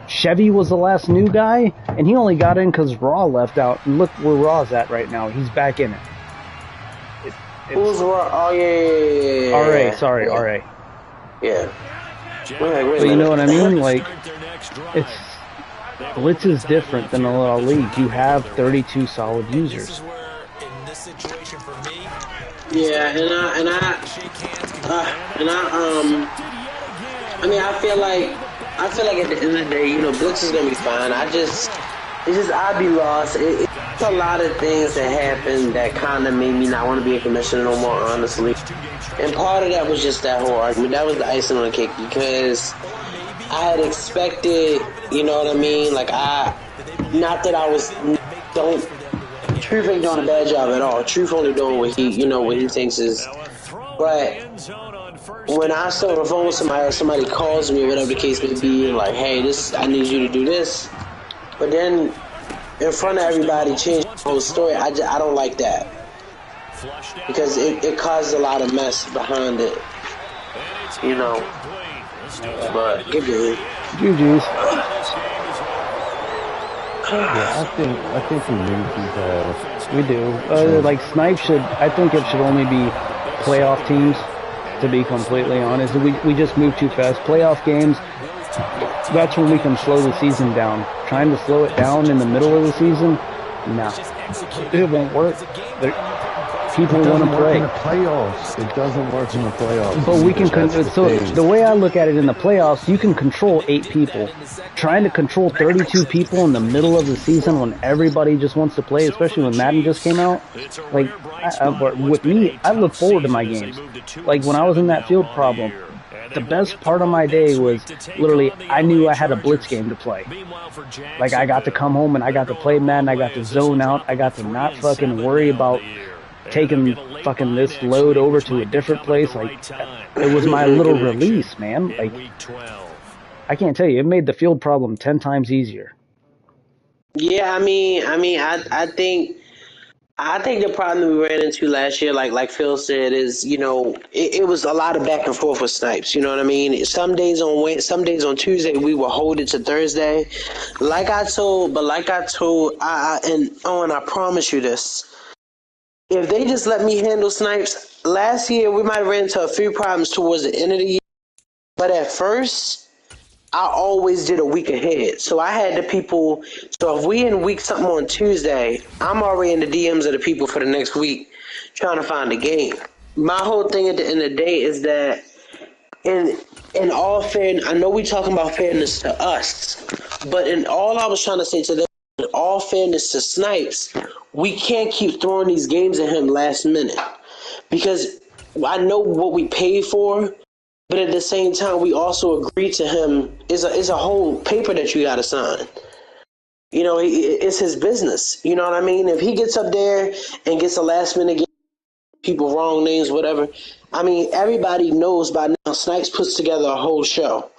Chevy was the last new guy, and he only got in because Raw left out. And look where Raw's at right now. He's back in it. Who's Raw? Oh, yeah. R.A., sorry, R.A. Yeah. But you know what I mean? Like, Blitz is different than a lot of leagues. You have 32 solid users. Yeah, I mean, I feel like at the end of the day, Blitz is gonna be fine. I'd be lost. It's a lot of things that happened that kind of made me not want to be a commissioner no more, honestly. And part of that was just that whole argument. That was the icing on the cake because I had expected, you know what I mean? Like not that I Truth ain't doing a bad job at all. Truth only doing what he thinks is. But when I stay on the phone with somebody or somebody calls me or whatever the case may be, like, hey, I need you to do this. But then in front of everybody change the whole story. I don't like that. Because it causes a lot of mess behind it. But give it. GG's. Yeah, I think we need these. We do. Like Snipe I think it should only be playoff teams, to be completely honest. We just move too fast. Playoff games, that's when we can slow the season down. Trying to slow it down in the middle of the season, nah. It won't work. People want to play. In the playoffs. It doesn't work in the playoffs. But we can so the way I look at it in the playoffs, you can control 8 people. Trying to control 32 people in the middle of the season when everybody just wants to play, especially when Madden just came out. Like, with me, I look forward to my games. Like, when I was in that field problem, the best part of my day was literally I knew I had a blitz game to play. Like, I got to come home and I got to play Madden, I got to zone out, I got to not fucking worry about taking fucking this load over to a different place. Like, it was my little release, man. Like, I can't tell you, it made the field problem 10 times easier. Yeah, I think the problem we ran into last year, like Phil said, is it was a lot of back and forth with Snipes. You know what I mean? Some days on Tuesday we would hold it to Thursday. Like I told, and I promise you this. If they just let me handle Snipes, last year we might have ran into a few problems towards the end of the year. But at first, I always did a week ahead. So I had the people. So if we in week something on Tuesday, I'm already in the DMs of the people for the next week trying to find a game. My whole thing at the end of the day is that in all fairness, I know we talking about fairness to us, but in all I was trying to say to them, in all fairness to Snipes, we can't keep throwing these games at him last minute because I know what we paid for, but at the same time, we also agreed to him. Is a whole paper that you got to sign. It's his business. You know what I mean? If he gets up there and gets a last minute game, people wrong names, whatever. I mean, everybody knows by now. Snipes puts together a whole show.